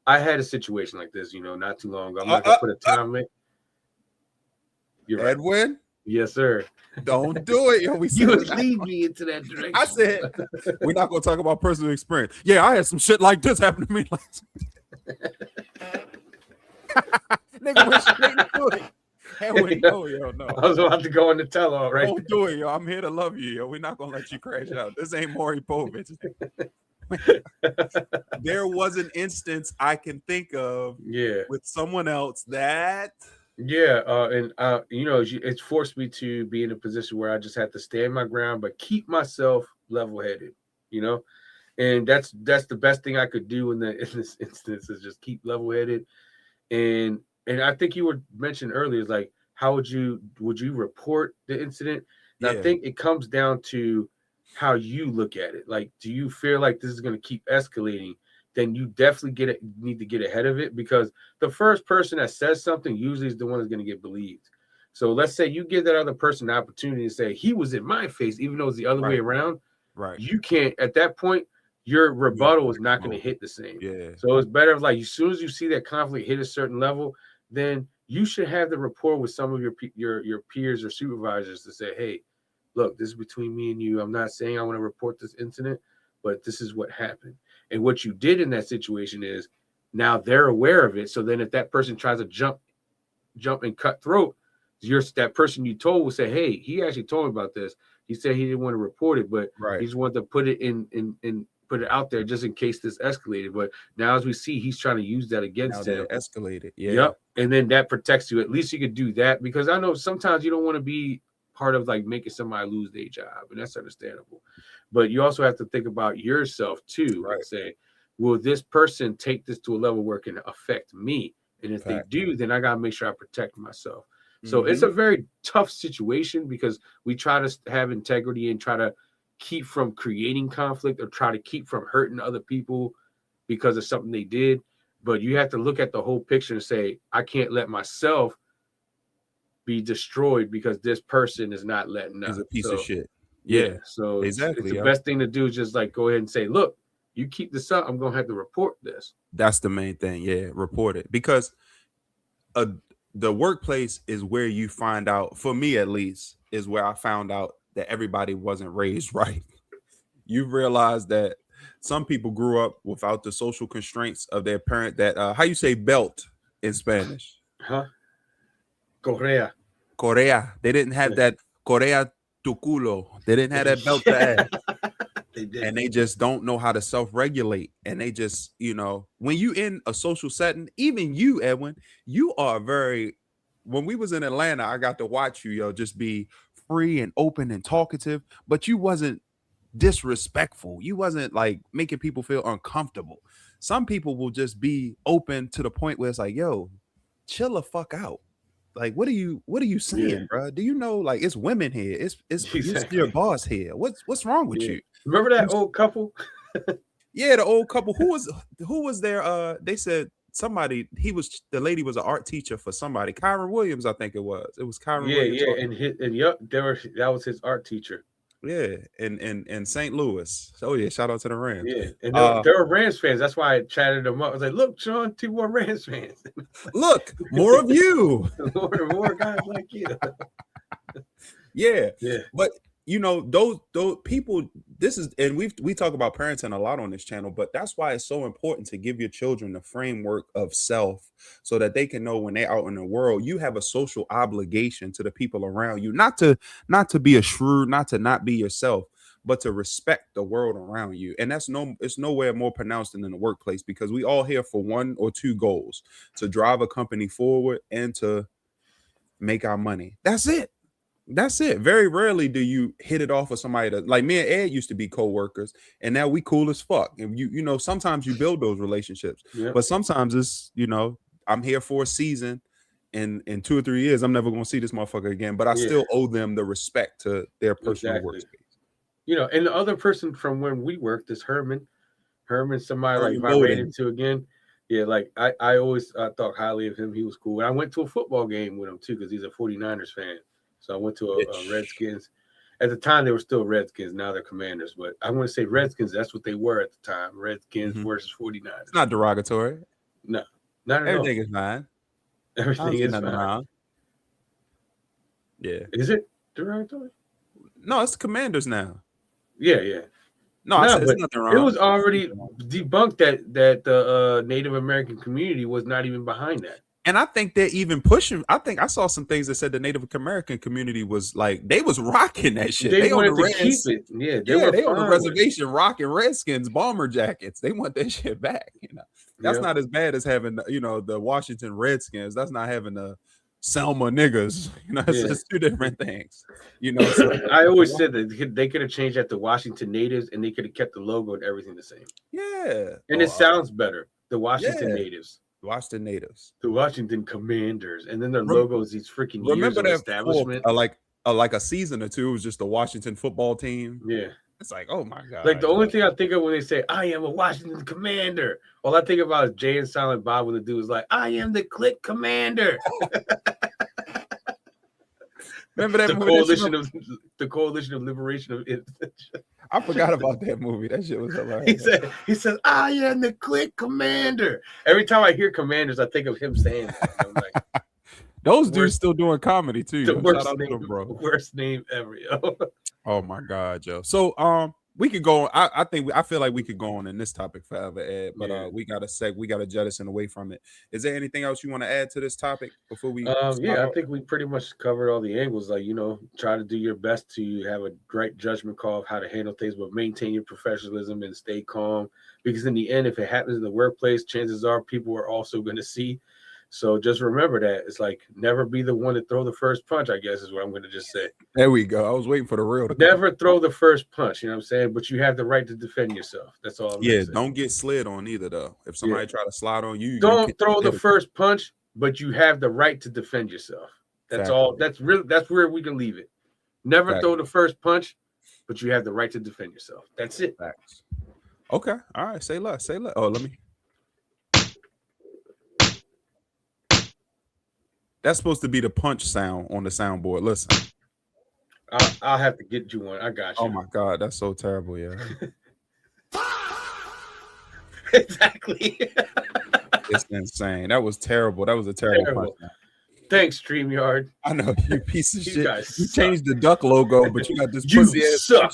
I had a situation like this, not too long ago. I'm not going to put a time limit. You're right. Edwin? Yes, sir. Don't do it. Yo, you would lead me into that direction. I said, we're not going to talk about personal experience. Yeah, I had some shit like this happen to me last week. Nigga went straight into it. Edwin, no. I was about to go on the tell-all, right? Don't do it, yo. I'm here to love you, yo. We're not going to let you crash out. This ain't Maury Povich. There was an instance I can think of with someone else that... it's forced me to be in a position where I just have to stand my ground, but keep myself level-headed, and that's the best thing I could do in this instance is just keep level-headed. And I think you were mentioned earlier, is like, how would you report the incident? And I think it comes down to how you look at it. Like, do you feel like this is going to keep escalating? Then you definitely need to get ahead of it, because the first person that says something usually is the one that's going to get believed. So let's say you give that other person the opportunity to say he was in my face, even though it's the other way around. Right. You can't, at that point, your rebuttal is not going to hit the same. Yeah. So it's better if, like, as soon as you see that conflict hit a certain level, then you should have the rapport with some of your peers or supervisors to say, hey, look, this is between me and you. I'm not saying I want to report this incident, but this is what happened. And what you did in that situation is now they're aware of it. So then if that person tries to jump and cut throat, that person you told will say, hey, he actually told me about this. He said he didn't want to report it, but Right. he just wanted to put it in put it out there just in case this escalated. But now, as we see, he's trying to use that against him. Escalated. Yeah. Yep. And then that protects you. At least you could do that, because I know sometimes you don't want to be part of like making somebody lose their job, and that's understandable. But you also have to think about yourself too, and say, will this person take this to a level where it can affect me? And if they do, then I gotta make sure I protect myself. So it's a very tough situation, because we try to have integrity and try to keep from creating conflict, or try to keep from hurting other people because of something they did. But you have to look at the whole picture and say, I can't let myself be destroyed because this person is not letting up. He's a piece of shit. Yeah. So exactly. It's the best thing to do is just like go ahead and say, look, you keep this up, I'm gonna have to report this. That's the main thing. Yeah, report it, because the workplace is where you find out, for me at least, is where I found out that everybody wasn't raised right. You realize that some people grew up without the social constraints of their parent. That how you say belt in Spanish? Huh? Correa. They didn't have that Correa tu culo. They didn't have that belt to add. And they just don't know how to self-regulate. And they just, when you in a social setting, even you, Edwin, you are when we was in Atlanta, I got to watch you, just be free and open and talkative, but you wasn't disrespectful. You wasn't like making people feel uncomfortable. Some people will just be open to the point where it's like, yo, chill the fuck out. Like, what are you saying, bro? Do you know, like, it's women here? It's exactly. Your boss here. What's wrong with you? Remember that old couple? Yeah, the old couple. Who was there? They said somebody. The lady was an art teacher for somebody. Kyron Williams, I think it was. It was Kyron Williams. Yeah, that was his art teacher. Yeah, in St. Louis. So yeah, shout out to the Rams. Yeah, and they were Rams fans. That's why I chatted them up. I was like, "Look, Shawn, 2 more Rams fans. Look, more of you. more guys like you." Yeah. But those people. This is, and we talk about parenting a lot on this channel, but that's why it's so important to give your children the framework of self, so that they can know when they're out in the world, you have a social obligation to the people around you, not to be a shrew, not be yourself, but to respect the world around you. And it's nowhere more pronounced than in the workplace, because we all here for one or two goals: to drive a company forward and to make our money. That's it. Very rarely do you hit it off with somebody that, like me and Ed used to be co-workers, and now we cool as fuck. And sometimes you build those relationships, but sometimes it's, I'm here for a season, and in 2 or 3 years, I'm never going to see this motherfucker again, but I still owe them the respect to their personal workspace. And the other person from when we worked is Herman, somebody like I ran into again. Yeah, like I always thought highly of him. He was cool. And I went to a football game with him too, because he's a 49ers fan. So I went to a Redskins. At the time, they were still Redskins. Now they're Commanders. But I want to say Redskins. That's what they were at the time. Redskins versus 49ers. It's not derogatory. No, not at all. Everything is fine. Everything is fine. Around. Yeah. Is it derogatory? No, it's the Commanders now. Yeah. No, it's nothing wrong. It was already debunked that the Native American community was not even behind that. And I think they're even pushing. I think I saw some things that said the Native American community was like, they was rocking that shit. They wanted to keep it. Yeah, they on the reservation rocking Redskins bomber jackets. They want that shit back. That's not as bad as having the Washington Redskins. That's not having the Selma niggas. It's just two different things. So, I always said that they could have changed that to Washington Natives, and they could have kept the logo and everything the same. Yeah, and it sounds better. The Washington Natives. Washington Natives, the Washington Commanders, and then their logo is these freaking years of establishment. Like a season or two, it was just the Washington football team. Yeah, it's like, oh my god! Like the only thing I think of when they say "I am a Washington Commander," all I think about is Jay and Silent Bob when the dude is like, "I am the Click Commander." Remember that the Coalition of Liberation of I forgot about that movie. That shit was hilarious. He says, "I am the Click Commander." Every time I hear Commanders, I think of him saying that. I'm like, those dudes still doing comedy too. The worst name ever, yo. Oh my god, Joe. So we could go. I feel like we could go on in this topic forever, Ed. But Yeah. we gotta jettison away from it. Is there anything else you want to add to this topic before we slide Yeah, I out? think we pretty much covered all the angles. Like, try to do your best to have a right judgment call of how to handle things, but maintain your professionalism and stay calm. Because in the end, if it happens in the workplace, chances are people are also going to see. So just remember that. It's like never be the one to throw the first punch, I guess is what I'm going to just say. There we go. I was waiting for the real to come. Never throw the first punch, you know what I'm saying? But you have the right to defend yourself. That's all I'm Yeah, going to say. don't get slid on either though. If somebody try to slide on you, Don't throw the first punch, but you have the right to defend yourself. That's all. That's where we can leave it. Never throw the first punch, but you have the right to defend yourself. That's it. Facts. Okay. All right. Say less. Say less. Oh, let me. That's supposed to be the punch sound on the soundboard. Listen. I'll have to get you one. I got you. Oh my God, that's so terrible. Yeah. Exactly. It's insane. That was terrible. That was a terrible punch. Thanks, StreamYard. I know, you piece of shit. Guys you changed the duck logo, but you got this you pussy ass suck.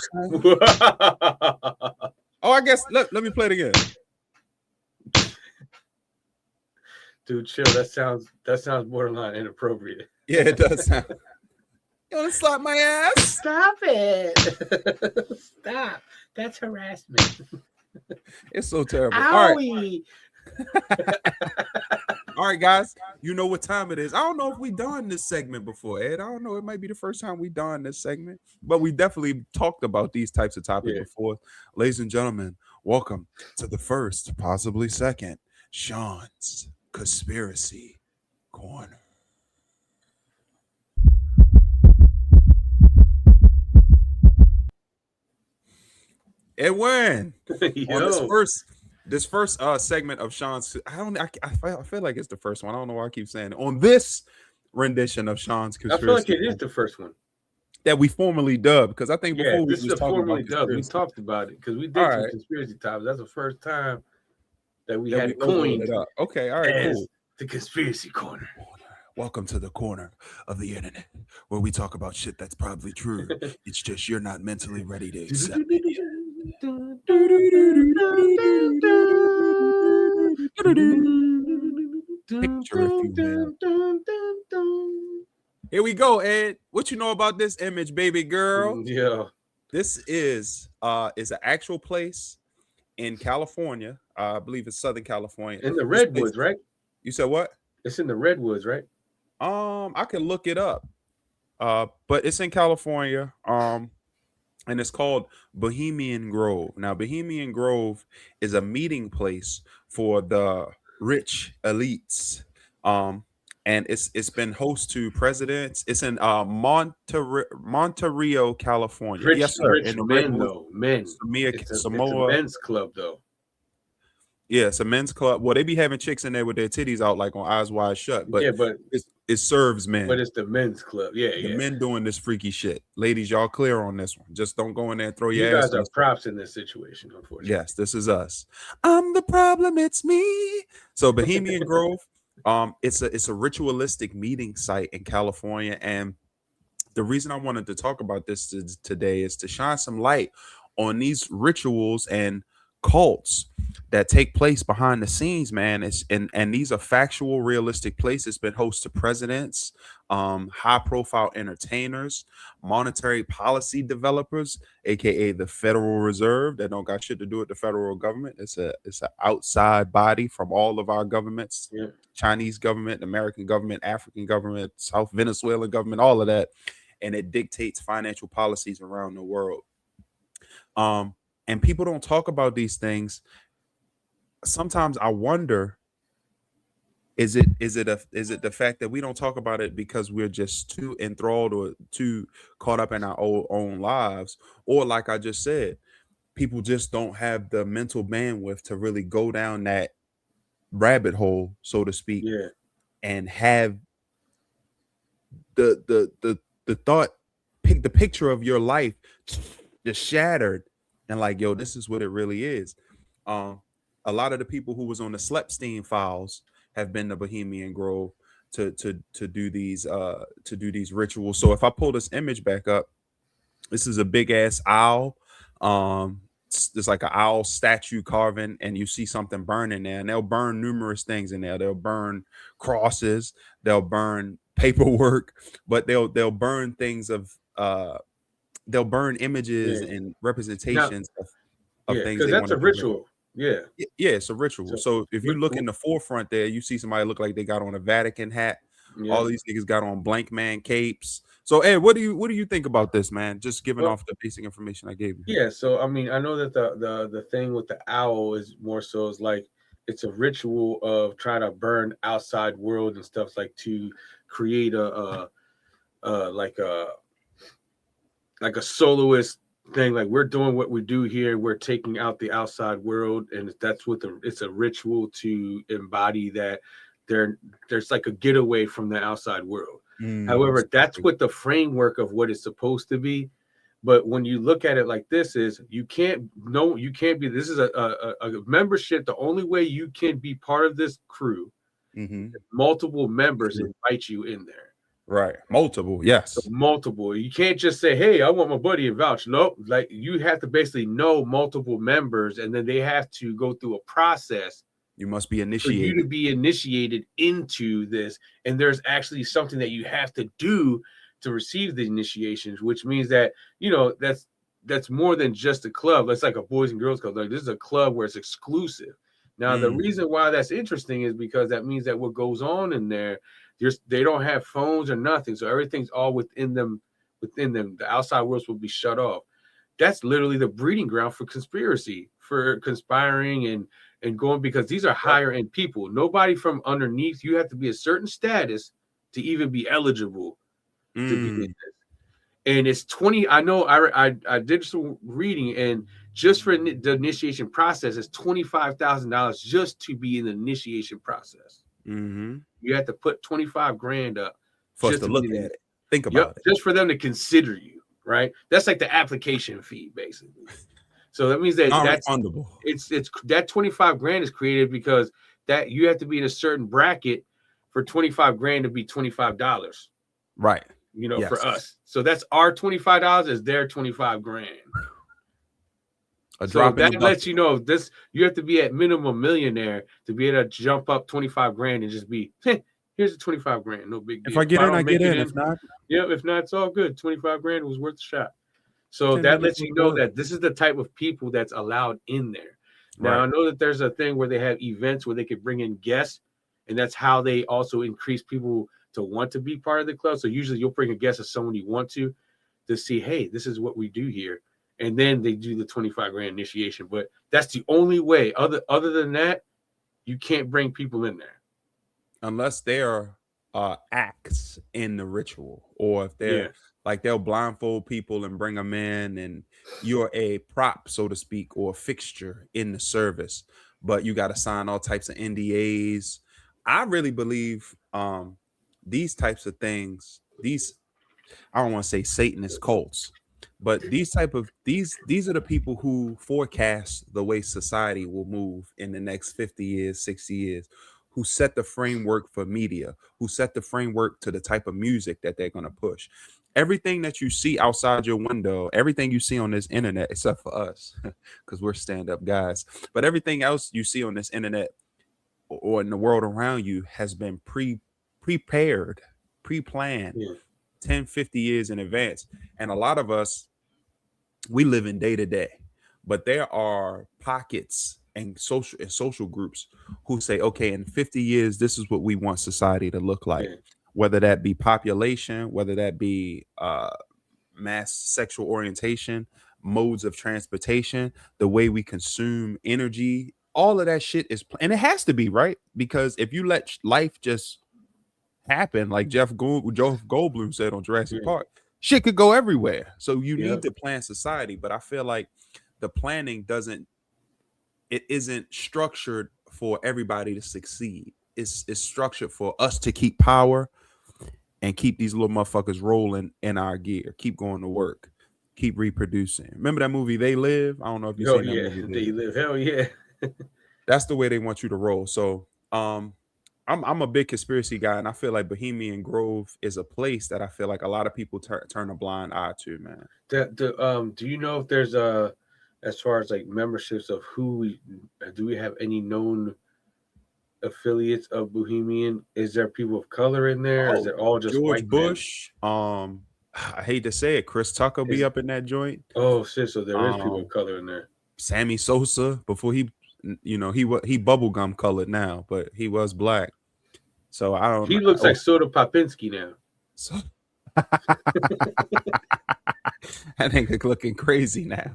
Oh, I guess let me play it again. Dude, chill. That sounds borderline inappropriate. Yeah, it does sound. You want to slap my ass? Stop it. Stop. That's harassment. It's so terrible. Owie. All right, guys. You know what time it is. I don't know if we done this segment before, Ed. I don't know. It might be the first time we done this segment, but we definitely talked about these types of topics before. Ladies and gentlemen, welcome to the first, possibly second, Shawn's Conspiracy Corner. Edwin, on this first segment of Shawn's, I feel like it's the first one. I don't know why I keep saying it. On this rendition of Shawn's Conspiracy, I feel like it is the first one that we formally dubbed, because I think before we was talking about dubbed. We talked about it because we did some conspiracy topics. That's the first time that we had it coined. Okay, all right, cool. The Conspiracy Corner. Welcome to the corner of the internet where we talk about shit that's probably true. It's just you're not mentally ready to accept it. Here we go, Ed. What you know about this image, baby girl? Yeah. This is an actual place in California. I believe it's Southern California. In the Redwoods, right? You said what? It's in the Redwoods, right? I can look it up. But it's in California. And it's called Bohemian Grove. Now, Bohemian Grove is a meeting place for the rich elites. And it's been host to presidents. It's in Monterey, California. Rich, yes, sir. Rich in the men, though. Men. It's a men's club, though. Yeah, it's a men's club. Well, they be having chicks in there with their titties out, like on Eyes Wide Shut. But it serves men. But it's the men's club. Yeah, the men doing this freaky shit. Ladies, y'all clear on this one. Just don't go in there and throw your ass. You guys are props in this situation, unfortunately. Yes, this is us. I'm the problem. It's me. So Bohemian Grove, it's a ritualistic meeting site in California, and the reason I wanted to talk about this today is to shine some light on these rituals and cults that take place behind the scenes, man. And these are factual, realistic places. Been host to presidents, high profile entertainers, monetary policy developers, aka the Federal Reserve, that don't got shit to do with the federal government. It's an outside body from all of our governments. Chinese government, American government, African government, South Venezuelan government, all of that. And it dictates financial policies around the world. And people don't talk about these things. Sometimes I wonder, is it the fact that we don't talk about it because we're just too enthralled or too caught up in our own lives? Or like I just said, people just don't have the mental bandwidth to really go down that rabbit hole, so to speak, and have the thought, the picture of your life just shattered. And like, yo, this is what it really is. A lot of the people who was on the Schleppstein files have been to Bohemian Grove to do these rituals. So if I pull this image back up, this is a big ass owl There's like an owl statue carving, and you see something burning there, and they'll burn numerous things in there. They'll burn crosses, they'll burn paperwork, but they'll burn things of they'll burn images Yeah. and Now, representations of yeah, things because they that's want to a get rid of. ritual. Yeah. Yeah, it's a ritual. So, So if you what, look what, in the forefront there, you see somebody look like they got on a Vatican hat. yeah. All these niggas got on blank man capes. So Ed, what do you think about this, man? Just giving Well, off the basic information I gave you. yeah. So, I mean, I know that the thing with the owl is more so is like it's a ritual of trying to burn outside world and stuff like to create a like a soloist thing. Like we're doing what we do here. We're taking out the outside world, and that's what it's a ritual to embody that there's like a getaway from the outside world. However, that's what the framework of what it's supposed to be. But when you look at it like this, is you can't be. This is a membership. The only way you can be part of this crew, multiple members invite you in there. Right. Multiple. So Yes. multiple. You can't just say, "Hey, I want my buddy to vouch." No, like you have to basically know multiple members, and then they have to go through a process You must be for you to initiated. be initiated into this. And there's actually something that you have to do to receive the initiations, which means that that's more than just a club. That's like a boys and girls club. Like this is a club where it's exclusive. Now, the reason why that's interesting is because that means that what goes on in there, they don't have phones or nothing. So everything's all within them. The outside world will be shut off. That's literally the breeding ground for conspiracy, for conspiring and going, because these are higher end people. Nobody from underneath. You have to be a certain status to even be eligible to be in this. And it's 20. I know I did some reading, and just for the initiation process, it's $25,000 just to be in the initiation process. You have to put 25 grand up For us just to to be look in the, at it. Think yep, about it. just for them to consider you, right? That's like the application fee, basically. So that means that Non-refundable. it's that 25 grand is created because that you have to be in a certain bracket for 25 grand to be $25. Right. For Yes. us. So that's our $25 is their 25 grand. A So drop in the that bucket. lets you know this. You have to be at minimum millionaire to be able to jump up 25 grand and just be, hey, here's the 25 grand. No big deal. If I get in, I don't get make it in. If not, yeah, if not, it's all good. 25 grand was worth a shot. So 10 that minutes lets you worth of know work. that this is the type of people that's allowed in there. Now, Right. I know that there's a thing where they have events where they could bring in guests, and that's how they also increase people to want to be part of the club. So usually you'll bring a guest of someone you want to see, hey, this is what we do here. And then they do the 25 grand initiation. But that's the only way. Other than that, you can't bring people in there. Unless they're acts in the ritual, or if they're like they'll blindfold people and bring them in, and you're a prop, so to speak, or a fixture in the service, but you got to sign all types of NDAs. I really believe these types of things, these, I don't want to say Satanist cults, but these are the people who forecast the way society will move in the next 50 years, 60 years, who set the framework for media, who set the framework to the type of music that they're going to push. Everything that you see outside your window, everything you see on this internet, except for us, because we're stand-up guys, but everything else you see on this internet or in the world around you has been prepared, pre-planned 10, 50 years in advance. And a lot of us, we live in day to day, but there are pockets and social groups who say, okay, in 50 years, this is what we want society to look like, whether that be population, whether that be mass sexual orientation, modes of transportation, the way we consume energy, all of that shit is, and it has to be, right? Because if you let life just happen, like Jeff Goldblum said on Jurassic Park, shit could go everywhere. So you need to plan society, but I feel like the planning isn't structured for everybody to succeed. It's structured for us to keep power and keep these little motherfuckers rolling in our gear, keep going to work, keep reproducing. Remember that movie They Live? I don't know if you've seen that movie. They live. Hell yeah. That's the way they want you to roll. So I'm a big conspiracy guy, and I feel like Bohemian Grove is a place that I feel like a lot of people turn a blind eye to, man. Do you know if there's as far as like memberships of do we have any known affiliates of Bohemian? Is there people of color in there? Is Oh, it all just George white men? Bush. I hate to say it, Chris Tucker be Is up in that joint. Oh shit, so there is people of Um, color in there. Sammy Sosa before he bubblegum colored now, but he was black. So I don't He know. looks like Soda Popinski now. So I think it's looking crazy now.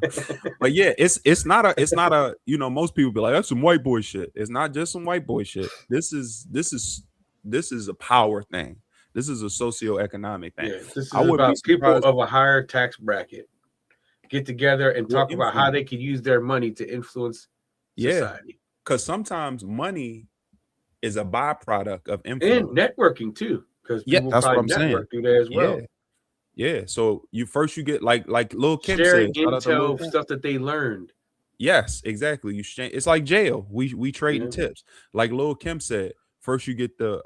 But yeah, it's not a most people be like, that's some white boy shit. It's not just some white boy shit. This is a power thing. This is a socioeconomic thing. Yeah, this I is wouldn't be about people surprised. of a higher tax bracket get together and Well, talk about how they can use their money to influence society. Because sometimes money is a byproduct of And influence. networking too, because people That's what probably I'm saying. network through there as well. Yeah. So you get like Lil Kim Sharing said, shout out to Lil intel, Kim. stuff that they learned. Yes, exactly. It's like jail. We trading tips. Like Lil Kim said, first you get the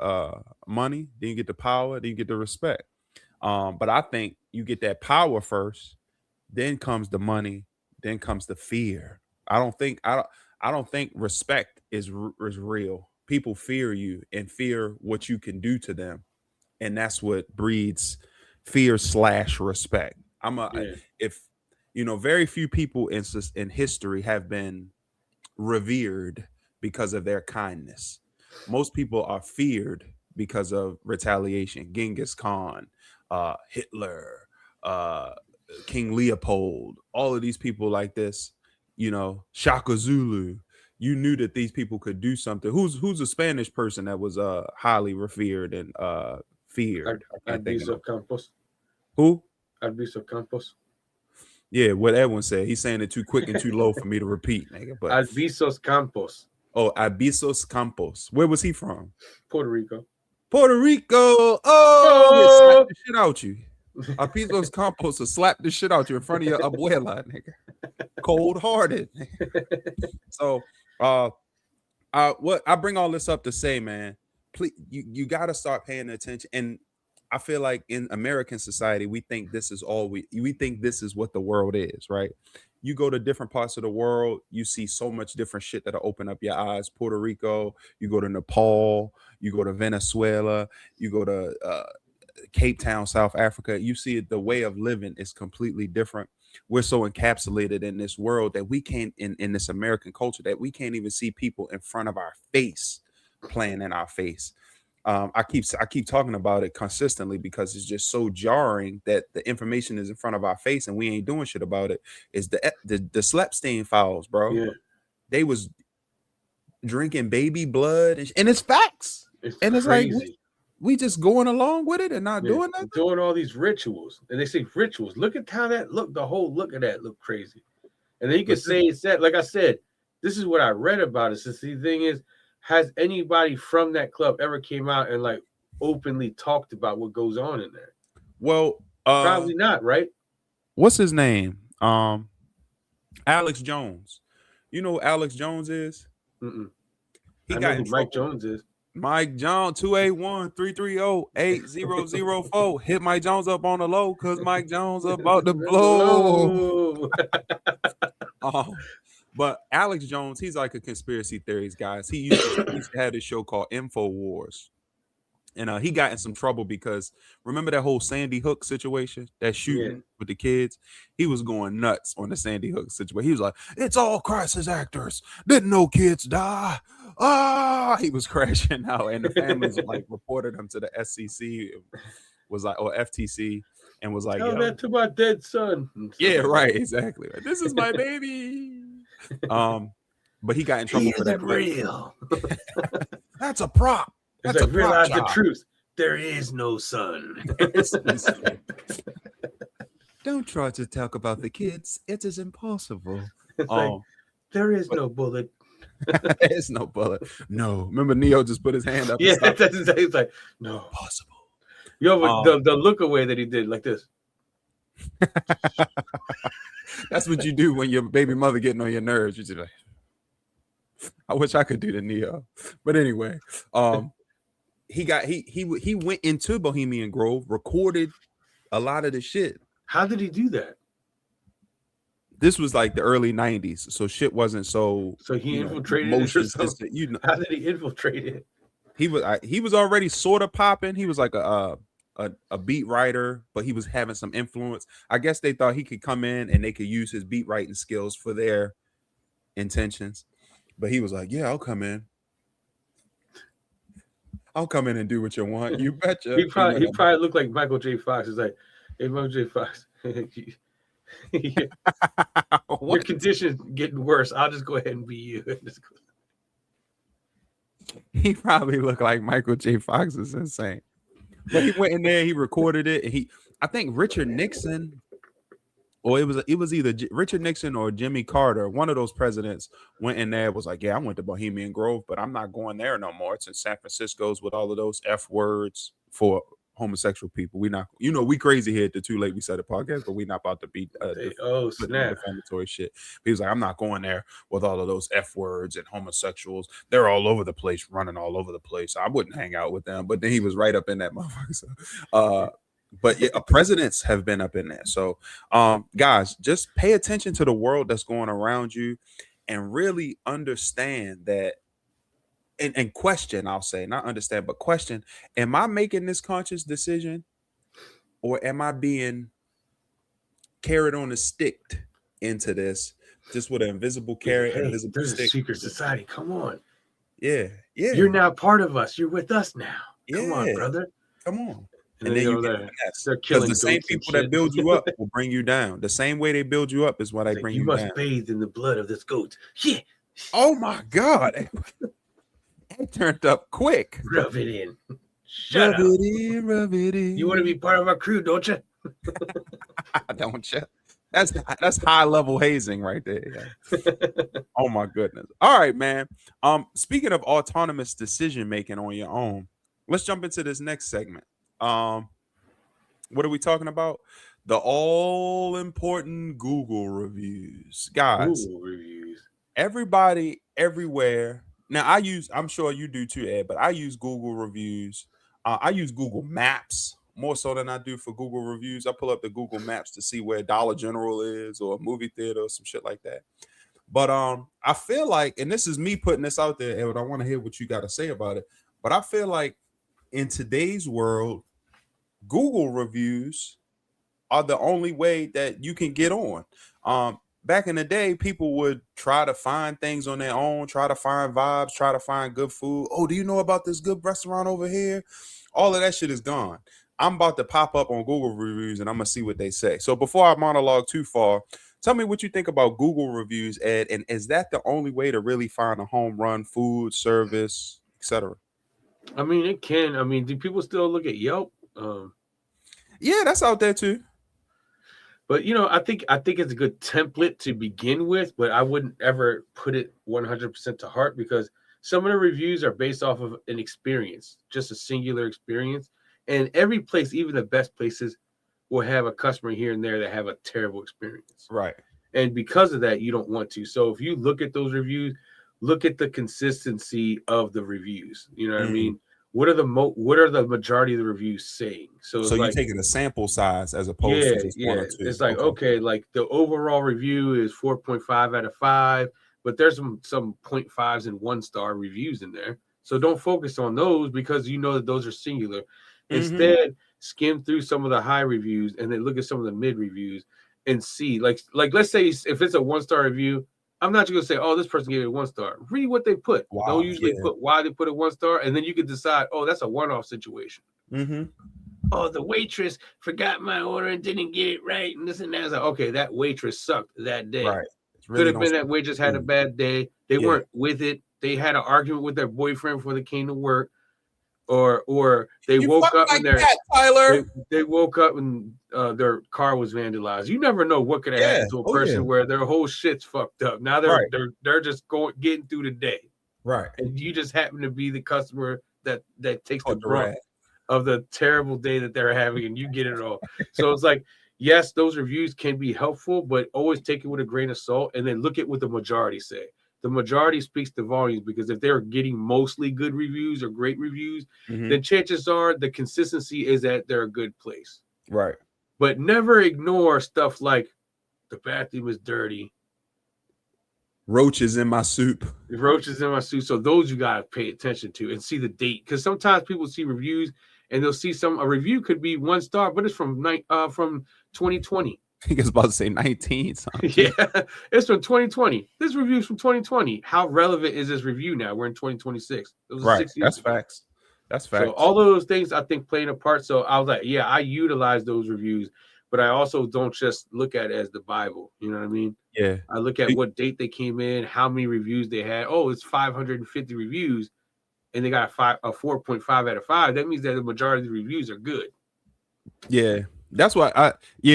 money, then you get the power, then you get the respect. But I think you get that power first, then comes the money, then comes the fear. I don't think respect is real. People fear you and fear what you can do to them, and that's what breeds fear/respect. If very few people in history have been revered because of their kindness. Most people are feared because of retaliation. Genghis Khan, Hitler, King Leopold, all of these people like this, Shaka Zulu. You knew that these people could do something. Who's a Spanish person that was highly revered and feared? I can't think of Campos. Who? Alviso Campos. Yeah, what Edwin said. He's saying it too quick and too low for me to repeat, nigga. But Alviso Campos. Oh, Alviso Campos. Where was he from? Puerto Rico. Puerto Rico. Oh, he slapped the shit out you. Alviso Campos will slap the shit out you in front of your abuela, nigga. Cold hearted. So, what I bring all this up to say, man, please, you got to start paying attention. And I feel like in American society, we think this is all we think this is what the world is, right? You go to different parts of the world, you see so much different shit that'll open up your eyes. Puerto Rico, you go to Nepal, you go to Venezuela, you go to Cape Town, South Africa. You see the way of living is completely different. We're so encapsulated in this world that we can't in this American culture that we can't even see people in front of our face playing in our face. I keep talking about it consistently because it's just so jarring that the information is in front of our face and we ain't doing shit about it. Is the Slepstein files, bro? Yeah. They was drinking baby blood and it's facts. It's crazy. Like we just going along with it and not doing nothing. Doing all these rituals, and they say rituals. Look at how that look. The whole look of that look crazy. And then you can say it's that. Like I said, this is what I read about it. Since the thing is, has anybody from that club ever came out and like openly talked about what goes on in there? Well, probably not, right? What's his name? Alex Jones. You know who Alex Jones is? Mm-mm. He I got know in who trouble. Mike Jones is. Mike Jones, 281-330-8004. Hit Mike Jones up on the low because Mike Jones about to blow. But Alex Jones, he's like a conspiracy theories guy. He used to have this show called InfoWars. And he got in some trouble because remember that whole Sandy Hook situation, that shooting with the kids? He was going nuts on the Sandy Hook situation. He was like, it's all crisis actors. Didn't no kids die. He was crashing out. And the families like reported him to the SEC, was like, or FTC, and was like, tell that to my dead son. Yeah, right, exactly. Like, this is my baby. But he got in trouble for that. Real. That's a prop. That's like, realize the truth. There is no son. Don't try to talk about the kids. It is impossible. Like, there is no bullet. There's no bullet. No. Remember Neo just put his hand up. Yeah, that's exactly. He's like, no. Possible. Yo, but the look away that he did like this. That's what you do when your baby mother getting on your nerves. You just like, I wish I could do the Neo. But anyway, he went into Bohemian Grove, recorded a lot of the shit. How did he do that? this was like the early 90s, so shit wasn't so, So he you know, infiltrated it or motion something. system. You know, How did he infiltrate it? he was already sort of popping. He was like a beat writer, but he was having some influence. I guess they thought he could come in and they could use his beat writing skills for their intentions. But he was like, "Yeah, I'll come in. I'll come in and do what you want. You betcha." He probably looked like Michael J. Fox. He's like, hey, Michael J. Fox, your condition's getting worse. I'll just go ahead and be you. He probably looked like Michael J. Fox. Is insane. But he went in there, he recorded it, and I think Richard Nixon, or it was either Richard Nixon or Jimmy Carter, one of those presidents went in there, was like, yeah, I went to Bohemian Grove, but I'm not going there no more. It's in San Francisco's with all of those F words for homosexual people. We not, you know, we crazy here at the Too Late We Said It podcast, but we not about to be snap defamatory shit. He was like, I'm not going there with all of those F words and homosexuals. They're all over the place, running all over the place. I wouldn't hang out with them. But then he was right up in that motherfucker. So, but yeah, presidents have been up in there. So guys, just pay attention to the world that's going around you and really understand that. And question, I'll say, not understand, but question, am I making this conscious decision, or am I being carried on a stick into this, just with an invisible carrot, hey, invisible there's stick? A secret society. Come on. Yeah. You're now part of us. You're with us now. Come on, brother. Come on. And then you get they're killing the same people that build you up will bring you down. The same way they build you up is why they bring you down. You must bathe in the blood of this goat. Yeah. Oh my God. It turned up quick. Rub it in. Rub it in. You want to be part of our crew, don't you? Don't you? That's high level hazing right there. Oh my goodness. All right, man. Speaking of autonomous decision making on your own, let's jump into this next segment. What are we talking about? The all important Google reviews, guys. Google reviews. Everybody, everywhere. Now, I'm sure you do too, Ed, but I use Google reviews. I use Google Maps more so than I do for Google reviews. I pull up the Google Maps to see where Dollar General is or a movie theater or some shit like that. But I feel like, and this is me putting this out there, Ed, I want to hear what you got to say about it. But I feel like in today's world, Google reviews are the only way that you can get on. Back in the day, people would try to find things on their own, try to find vibes, try to find good food. Oh, do you know about this good restaurant over here? All of that shit is gone. I'm about to pop up on Google reviews and I'm going to see what they say. So before I monologue too far, tell me what you think about Google reviews, Ed, and is that the only way to really find a home run food, service, etc.? I mean, it can. I mean, do people still look at Yelp? Yeah, that's out there too. But you know, I think it's a good template to begin with, but I wouldn't ever put it 100% to heart because some of the reviews are based off of an experience, just a singular experience. And every place, even the best places, will have a customer here and there that have a terrible experience. Right. And because of that, you don't want to. So if you look at those reviews, look at the consistency of the reviews. You know what I mean? What are the majority of the reviews saying? So you're taking a sample size as opposed to just one or two. It's like, okay, like the overall review is 4.5 out of 5, but there's some 0.5s and 1-star reviews in there. So don't focus on those because you know that those are singular. Instead, skim through some of the high reviews and then look at some of the mid reviews and see, like let's say if it's a 1-star review, I'm not just gonna say, oh, this person gave it 1 star. Read what they put. Wow, they'll usually put why they put it 1 star, and then you can decide, oh, that's a one-off situation. Oh, the waitress forgot my order and didn't get it right, and this and that. It's like, okay, that waitress sucked that day. Right. Could have been that waitress had a bad day. They weren't with it. They had an argument with their boyfriend before they came to work. Or they woke up and they woke up and their car was vandalized. You never know what could have happened to a person where their whole shit's fucked up. Now they're just getting through the day, right? And you just happen to be the customer that takes the brunt of the terrible day that they're having, and you get it all. So it's like, yes, those reviews can be helpful, but always take it with a grain of salt, and then look at what the majority say. The majority speaks to volumes because if they're getting mostly good reviews or great reviews, then chances are the consistency is that they're a good place. Right. But never ignore stuff like The bathroom is dirty. Roaches in my soup. The roaches in my soup. So those you gotta pay attention to and see the date, because sometimes people see reviews and they'll see a review could be 1 star, but it's from 2020. I think it's about to say 19 something. Yeah, it's from 2020. This review's from 2020. How relevant is this review now? We're in 2026. It was Right. 6 years That's ago. facts. That's facts. So all of those things I think playing a part. So I was like, yeah, I utilize those reviews, but I also don't just look at it as the Bible. You know what I mean? Yeah. I look at what date they came in, how many reviews they had. Oh, it's 550 reviews, and they got a 4.5 out of 5. That means that the majority of the reviews are good. Yeah. That's why I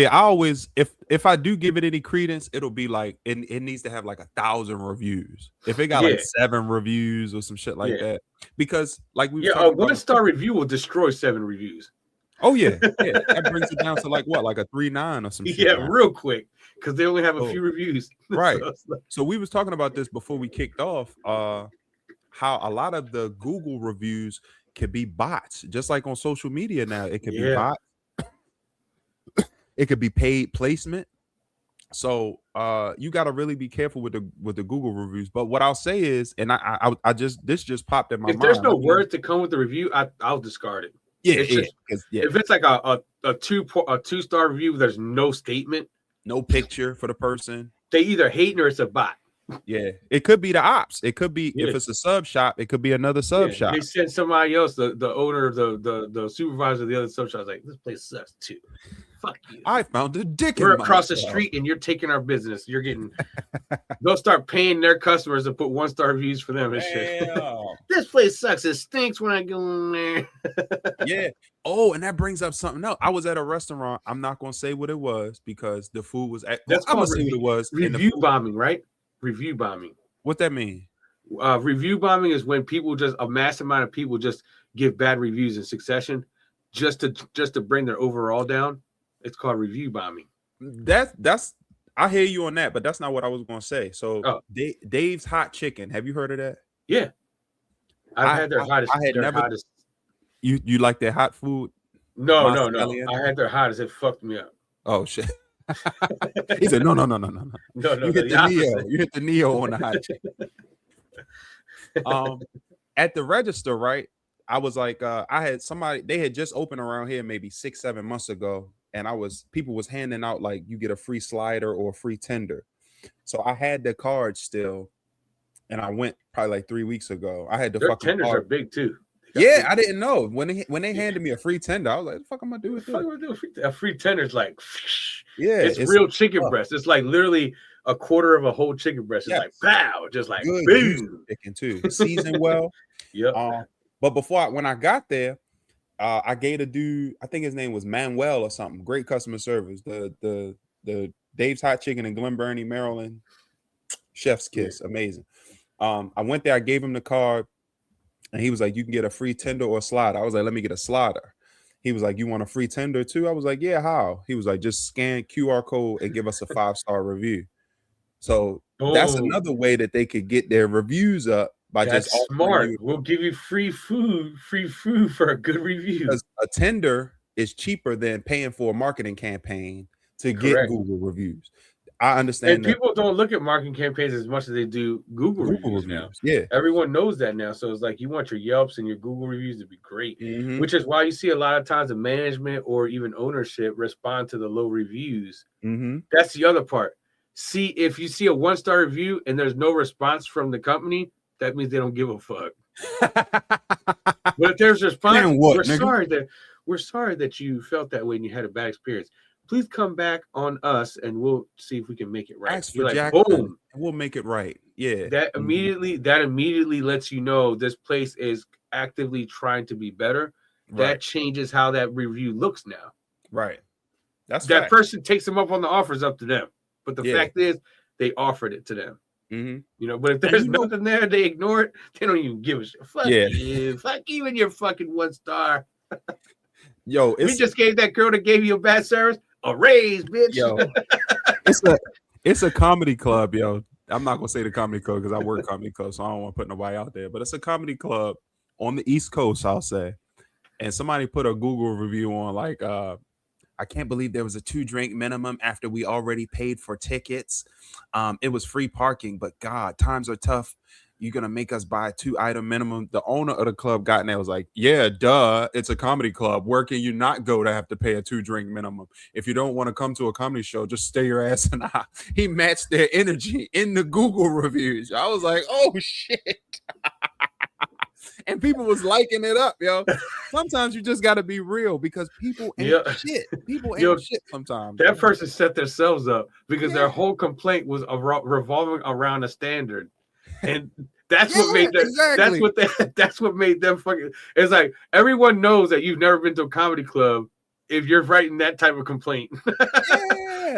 always, if I do give it any credence, it'll be like it needs to have like 1,000 reviews. If it got like 7 reviews or some shit like that, because like we a 1-star review will destroy 7 reviews. Oh yeah, that brings it down to like what, like a 3.9 or some shit. Yeah, real quick, because they only have a few reviews. Right. So we was talking about this before we kicked off. How a lot of the Google reviews can be bots, just like on social media now. It could be bots. It could be paid placement. So you got to really be careful with the Google reviews. But what I'll say is, and this just popped in my mind. If there's no words to come with the review, I'll discard it. If it's like a 2-star review, there's no statement, no picture for the person. They either hate or it's a bot. Yeah, it could be the ops. It could be if it's a sub shop, it could be another sub shop. They send somebody else, the owner, the supervisor of the other sub shop, like, this place sucks too. Fuck you. I found a dick. We're across the street and you're taking our business. You're getting. They'll start paying their customers to put 1-star reviews for them and shit. This place sucks. It stinks when I go in there. Yeah. Oh, and that brings up something else. I was at a restaurant. I'm not gonna say what it was because the food was. I'm gonna say what it was. Review bombing, right? Review bombing. What that mean? Review bombing is when people a mass amount of people just give bad reviews in succession, just to bring their overall down. It's called review bombing. That's I hear you on that, but that's not what I was going to say. So Dave's Hot Chicken. Have you heard of that? Yeah, I've had their hottest. I had never. Hottest. You like their hot food? No. I had their hottest. It fucked me up. Oh shit. He said, no. You hit the Neo. You hit the Neo on the hot chicken. At the register, right? I was like, I had somebody. They had just opened around here maybe 6-7 months ago, and people was handing out like you get a free slider or a free tender. So I had the card still, and I went probably like 3 weeks ago. I had the Their fucking tenders card. are big too. Yeah, I didn't know when they handed me a free tender. I was like, "What the fuck am I doing with this?" A free tender is like, it's real chicken breast. It's like literally a quarter of a whole chicken breast. It's like pow, just like good boom. Chicken too, seasoned well. Yeah. But when I got there, I gave a dude. I think his name was Manuel or something. Great customer service. The Dave's Hot Chicken in Glen Burnie, Maryland. Chef's kiss, amazing. I went there. I gave him the card. And he was like, you can get a free tender or a slider. I was like, let me get a slider. He was like, you want a free tender too? I was like, yeah, how? He was like, just scan QR code and give us a 5-star review. So that's another way that they could get their reviews up by just smart. We'll give you free food for a good review. Because a tender is cheaper than paying for a marketing campaign to get Google reviews. I understand. And people don't look at marketing campaigns as much as they do Google reviews now. Yeah. Everyone knows that now. So it's like you want your Yelps and your Google reviews to be great, which is why you see a lot of times the management or even ownership respond to the low reviews. That's the other part. See, if you see a 1-star review and there's no response from the company, that means they don't give a fuck. But if there's a response, we're sorry that you felt that way and you had a bad experience. Please come back on us and we'll see if we can make it right. Ask for Jackson, boom, we'll make it right. Yeah. That immediately lets you know this place is actively trying to be better. That changes how that review looks now. Right. That's that person takes them up on the offers up to them. But the fact is they offered it to them. You know, but if there's nothing there, they ignore it. They don't even give a shit. Fuck you. Fuck you and your fucking 1-star. Yo, we just gave that girl that gave you a bad service a raise, bitch. Yo, it's a comedy club, yo. I'm not gonna say the comedy club because I work comedy club, so I don't want to put nobody out there. But it's a comedy club on the East Coast, I'll say. And somebody put a Google review on like I can't believe there was a 2-drink minimum after we already paid for tickets. It was free parking, but God, times are tough. You're gonna make us buy 2-item minimum. The owner of the club got in there, was like, yeah, duh, it's a comedy club. Where can you not go to have to pay a 2-drink minimum? If you don't want to come to a comedy show, just stay your ass in the house. He matched their energy in the Google reviews. I was like, oh shit. And people was liking it up, yo. Sometimes you just got to be real, because people ain't shit. People ain't shit sometimes. That person set themselves up, because their whole complaint was revolving around a standard, and that's what made them. Exactly. That's what made them fucking. It's like everyone knows that you've never been to a comedy club if you're writing that type of complaint.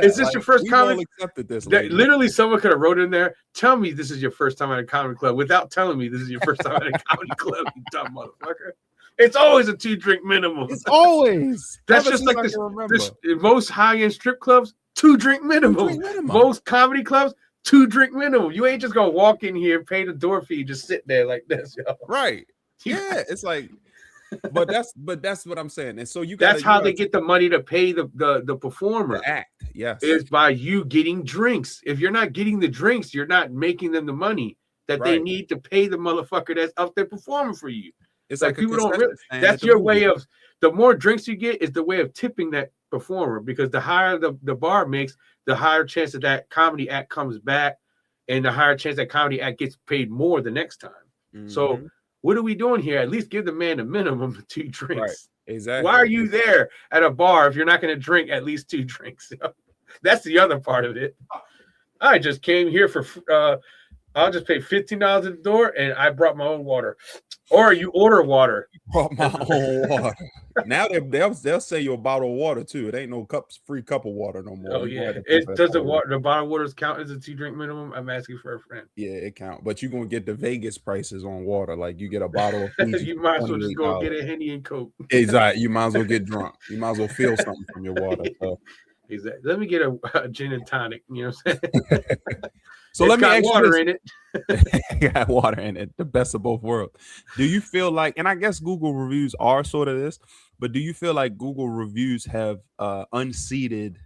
Is this your first comedy? Accepted this. Literally, someone could have wrote in there, "Tell me this is your first time at a comedy club," without telling me this is your first time at a comedy club. You dumb motherfucker! It's always a 2-drink minimum. It's always. That's just like this most high-end strip clubs, 2-drink minimum. Most comedy clubs, 2-drink minimum. You ain't just gonna walk in here, pay the door fee, just sit there like this, yo. Right? Yeah, it's like. But that's what I'm saying. And so that's how they get the money to pay the performer. The act, yes, is by you getting drinks. If you're not getting the drinks, you're not making them the money that they need to pay the motherfucker that's up there performing for you. It's like people don't really. That's your way of. The more drinks you get is the way of tipping that performer, because the higher the bar makes, the higher chance that comedy act comes back, and the higher chance that comedy act gets paid more the next time. Mm-hmm. So. What are we doing here? At least give the man a minimum of 2 drinks. Right. Exactly. Why are you there at a bar if you're not going to drink at least 2 drinks? That's the other part of it. I just came here for, I'll just pay $15 at the door, and I brought my own water. Or you order water. Brought my own water. Now they'll say you a bottle of water too. It ain't no free cup of water no more. Oh yeah, does the bottle of waters count as a 2-drink minimum? I'm asking for a friend. Yeah, it count, but you're gonna get the Vegas prices on water. Like you get a bottle of Fiji, you might as well just go get a Henny and Coke. Exactly. You might as well get drunk. You might as well feel something from your water. So. Exactly. Let me get a gin and tonic. You know what I'm saying? So let me ask you water in it. Got water in it. The best of both worlds. Do you feel like, and I guess Google reviews are sort of this, but do you feel like Google reviews have unseated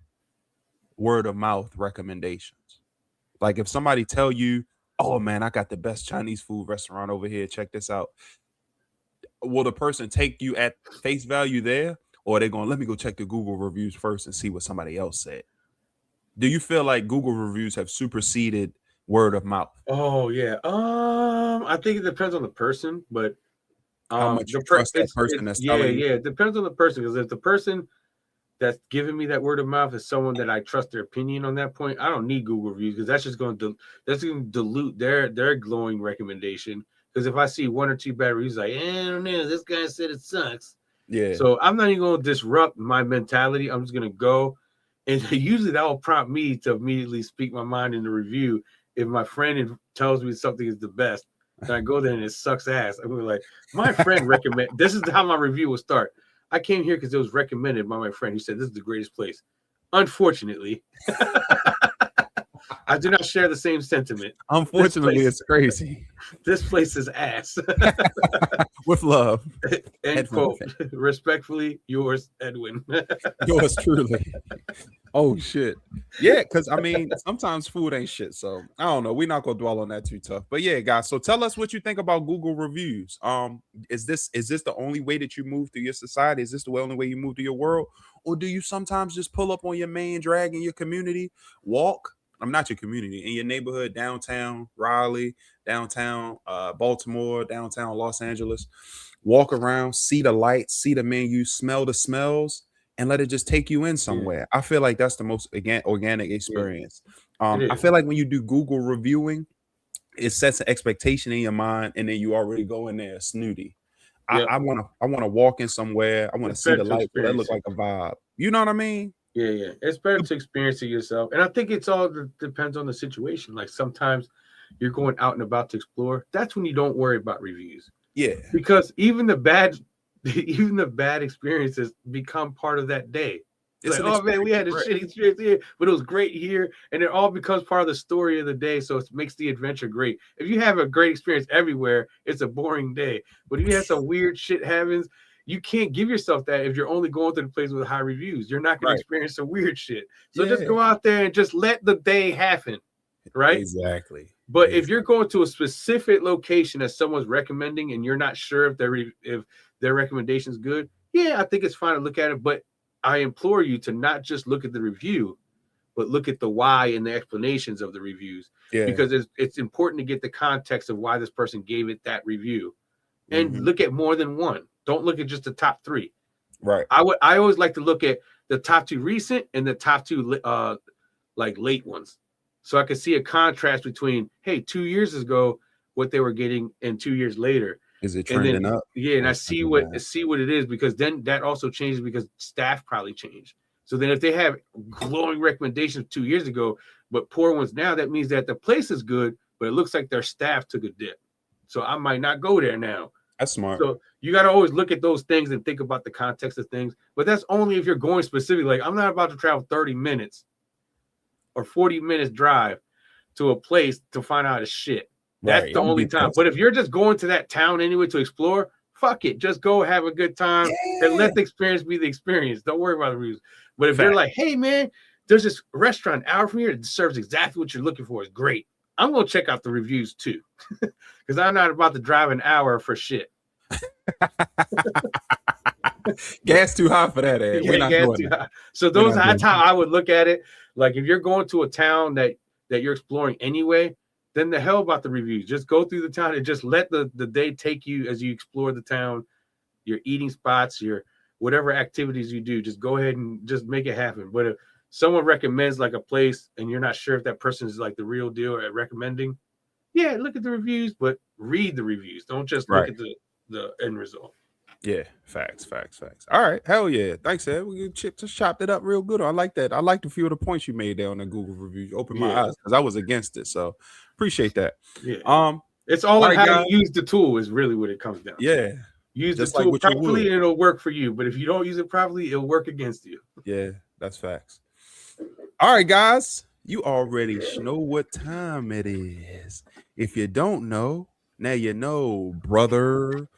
word of mouth recommendations? Like if somebody tell you, "Oh man, I got the best Chinese food restaurant over here. Check this out." Will the person take you at face value there, or are they going, "Let me go check the Google reviews first and see what somebody else said"? Do you feel like Google reviews have superseded word of mouth? Oh yeah. I think it depends on the person, but how much you trust that person that's telling you? Yeah, it depends on the person, because if the person that's giving me that word of mouth is someone that I trust their opinion on that point, I don't need Google reviews, because that's just going to dilute their glowing recommendation. Because if I see 1 or 2 bad reviews, like, I don't know, this guy said it sucks. Yeah. So I'm not even going to disrupt my mentality. I'm just going to go. And usually that will prompt me to immediately speak my mind in the review. If my friend tells me something is the best, and I go there and it sucks ass, I'm like, my friend recommend. This is how my review will start. I came here because it was recommended by my friend. He said this is the greatest place. Unfortunately, I do not share the same sentiment. Unfortunately, it's crazy. This place is ass. With love. End quote. Respectfully, yours, Edwin. Yours truly. Oh shit. Yeah, because I mean, sometimes food ain't shit. So I don't know. We're not gonna dwell on that too tough. But yeah, guys. So tell us what you think about Google reviews. Is this the only way that you move through your society? Is this the only way you move through your world? Or do you sometimes just pull up on your main drag in your community, walk? I'm not your community, in your neighborhood, downtown Raleigh, downtown Baltimore, downtown Los Angeles. Walk around, see the lights, see the menu, smell the smells, and let it just take you in somewhere. I feel like that's the most organic experience. I feel like when you do Google reviewing, it sets an expectation in your mind, and then you already go in there snooty. I want to walk in somewhere. I want to see the light. That look like a vibe. You know what I mean? Yeah. It's better to experience it yourself. And I think it's all depends on the situation. Like sometimes you're going out and about to explore. That's when you don't worry about reviews. Yeah. Because even the bad experiences become part of that day. It's like, oh man, we had a shitty experience here, but it was great here. And it all becomes part of the story of the day. So it makes the adventure great. If you have a great experience everywhere, it's a boring day. But if you have some weird shit happens, you can't give yourself that if you're only going to the place with high reviews. You're not going to experience some weird shit. So just go out there and just let the day happen, right? Exactly. But if you're going to a specific location that someone's recommending and you're not sure if their recommendation is good, yeah, I think it's fine to look at it. But I implore you to not just look at the review, but look at the why and the explanations of the reviews. Yeah. Because it's important to get the context of why this person gave it that review, and look at more than one. Don't look at just the top 3. Right. I always like to look at the top 2 recent and the top 2 like late ones, so I could see a contrast between 2 years ago what they were getting and 2 years later. Is it trending up? Yeah, and I see what it is, because then that also changes because staff probably changed. So then if they have glowing recommendations 2 years ago, but poor ones now, that means that the place is good, but it looks like their staff took a dip. So I might not go there now. That's smart. So you got to always look at those things and think about the context of things. But that's only if you're going specifically. Like, I'm not about to travel 30 minutes or 40 minutes drive to a place to find out a shit. That's the only time. But if you're just going to that town anyway to explore, fuck it. Just go have a good time and let the experience be the experience. Don't worry about the reviews. But if you're like, hey, man, there's this restaurant an hour from here that serves exactly what you're looking for. It's great. I'm going to check out the reviews too, because I'm not about to drive an hour for shit. Gas too high for that, Ed. We're not doing that. So that's how I would look at it. Like, if you're going to a town that you're exploring anyway, then the hell about the reviews. Just go through the town and just let the day take you as you explore the town, your eating spots, your whatever activities you do. Just go ahead and just make it happen. But if someone recommends like a place and you're not sure if that person is like the real deal at recommending, look at the reviews, but read the reviews. Don't just look at the end result. Yeah, facts. All right, hell yeah. Thanks, Ed. We just chopped it up real good. I like that. I liked a few of the points you made there on the Google reviews. You opened my eyes, because I was against it. So appreciate that. Yeah. It's all on how you use the tool is really what it comes down to. Yeah. Use the tool properly and it'll work for you. But if you don't use it properly, it'll work against you. Yeah, that's facts. All right, guys. You already know what time it is. If you don't know, now you know, brother.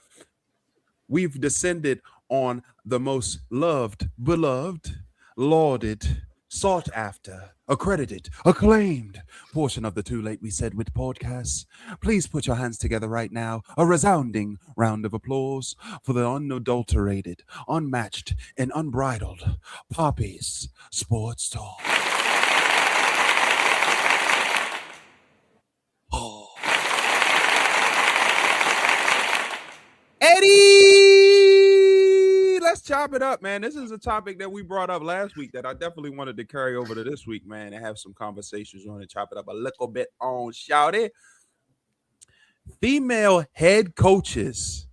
We've descended on the most loved, beloved, lauded, sought after, accredited, acclaimed portion of the Too Late We Said With podcasts. Please put your hands together right now. A resounding round of applause for the unadulterated, unmatched, and unbridled Papi's Sports Talk. Oh. Eddie, let's chop it up, man. This is a topic that we brought up last week that I definitely wanted to carry over to this week, man, and have some conversations on and chop it up a little bit on. Shout it. Female head coaches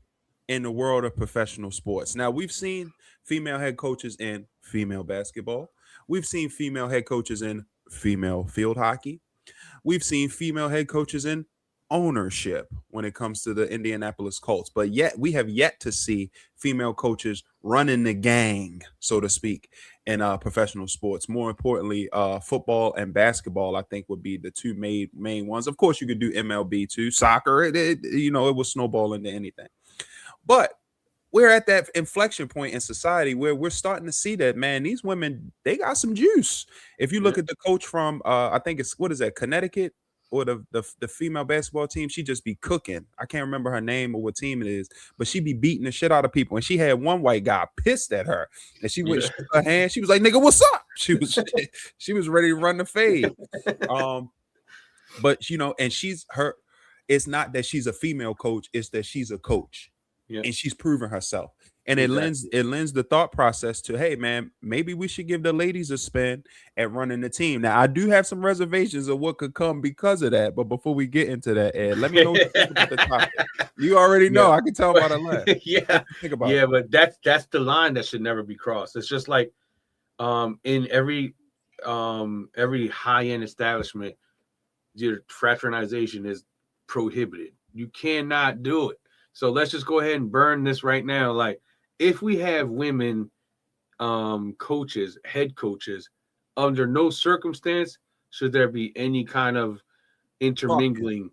in the world of professional sports. Now, we've seen female head coaches in female basketball. We've seen female head coaches in female field hockey. We've seen female head coaches in ownership when it comes to the Indianapolis Colts, but yet we have yet to see female coaches running the gang, so to speak, in professional sports. More importantly, football and basketball, I think, would be the two main ones. Of course, you could do MLB too, soccer. It will snowball into anything. But we're at that inflection point in society where we're starting to see that, man, these women, they got some juice. If you look at the coach from, I think it's, what is that, Connecticut? Or the female basketball team, she just be cooking. I can't remember her name or what team it is, but she be beating the shit out of people. And she had one white guy pissed at her, and she went shook her hand. She was like, "Nigga, what's up?" She was ready to run the fade. But and it's not that she's a female coach; it's that she's a coach, and she's proven herself. And it lends the thought process to, hey, man, maybe we should give the ladies a spin at running the team. Now, I do have some reservations of what could come because of that. But before we get into that, Ed, let me know what you think about the topic. You already know. I can tell by the line. Think about it. But that's the line that should never be crossed. It's just like in every high-end establishment, your fraternization is prohibited. You cannot do it. So let's just go ahead and burn this right now. Like, if we have women coaches, head coaches, under no circumstance should there be any kind of intermingling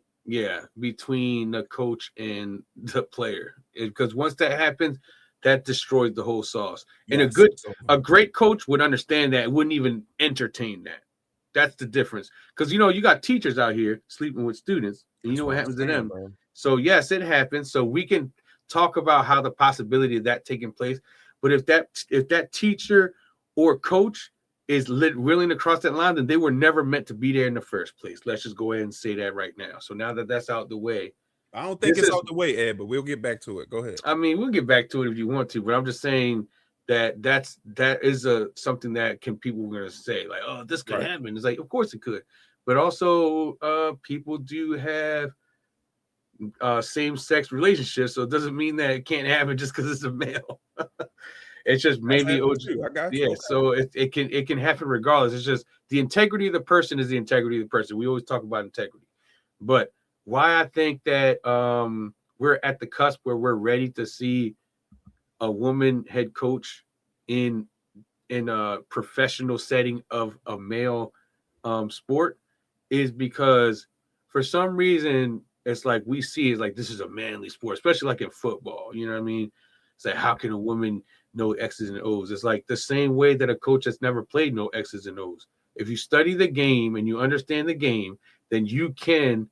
between the coach and the player. Because once that happens, that destroys the whole sauce. And Yes. a great coach would understand that, wouldn't even entertain that. That's the difference. Because, you got teachers out here sleeping with students, and you know what happens to them. Bro. So, yes, it happens. So we can talk about how the possibility of that taking place. But if that teacher or coach is willing to cross that line, then they were never meant to be there in the first place. Let's just go ahead and say that right now. So now that that's out the way. I don't think it's out the way, Ed, but we'll get back to it. Go ahead. I mean, we'll get back to it if you want to, but I'm just saying that is something that people are going to say, like, oh, this could happen. It's like, of course it could. But also people do have same-sex relationships, so it doesn't mean that it can't happen just because it's a male. It's just maybe I got you. Yeah, so it can happen regardless. It's just the integrity of the person is the integrity of the person. We always talk about integrity. But why I think that we're at the cusp where we're ready to see a woman head coach in a professional setting of a male sport is because for some reason it's like we see it's like this is a manly sport, especially like in football. You know what I mean? It's like, how can a woman know X's and O's? It's like the same way that a coach that's never played know X's and O's. If you study the game and you understand the game, then you can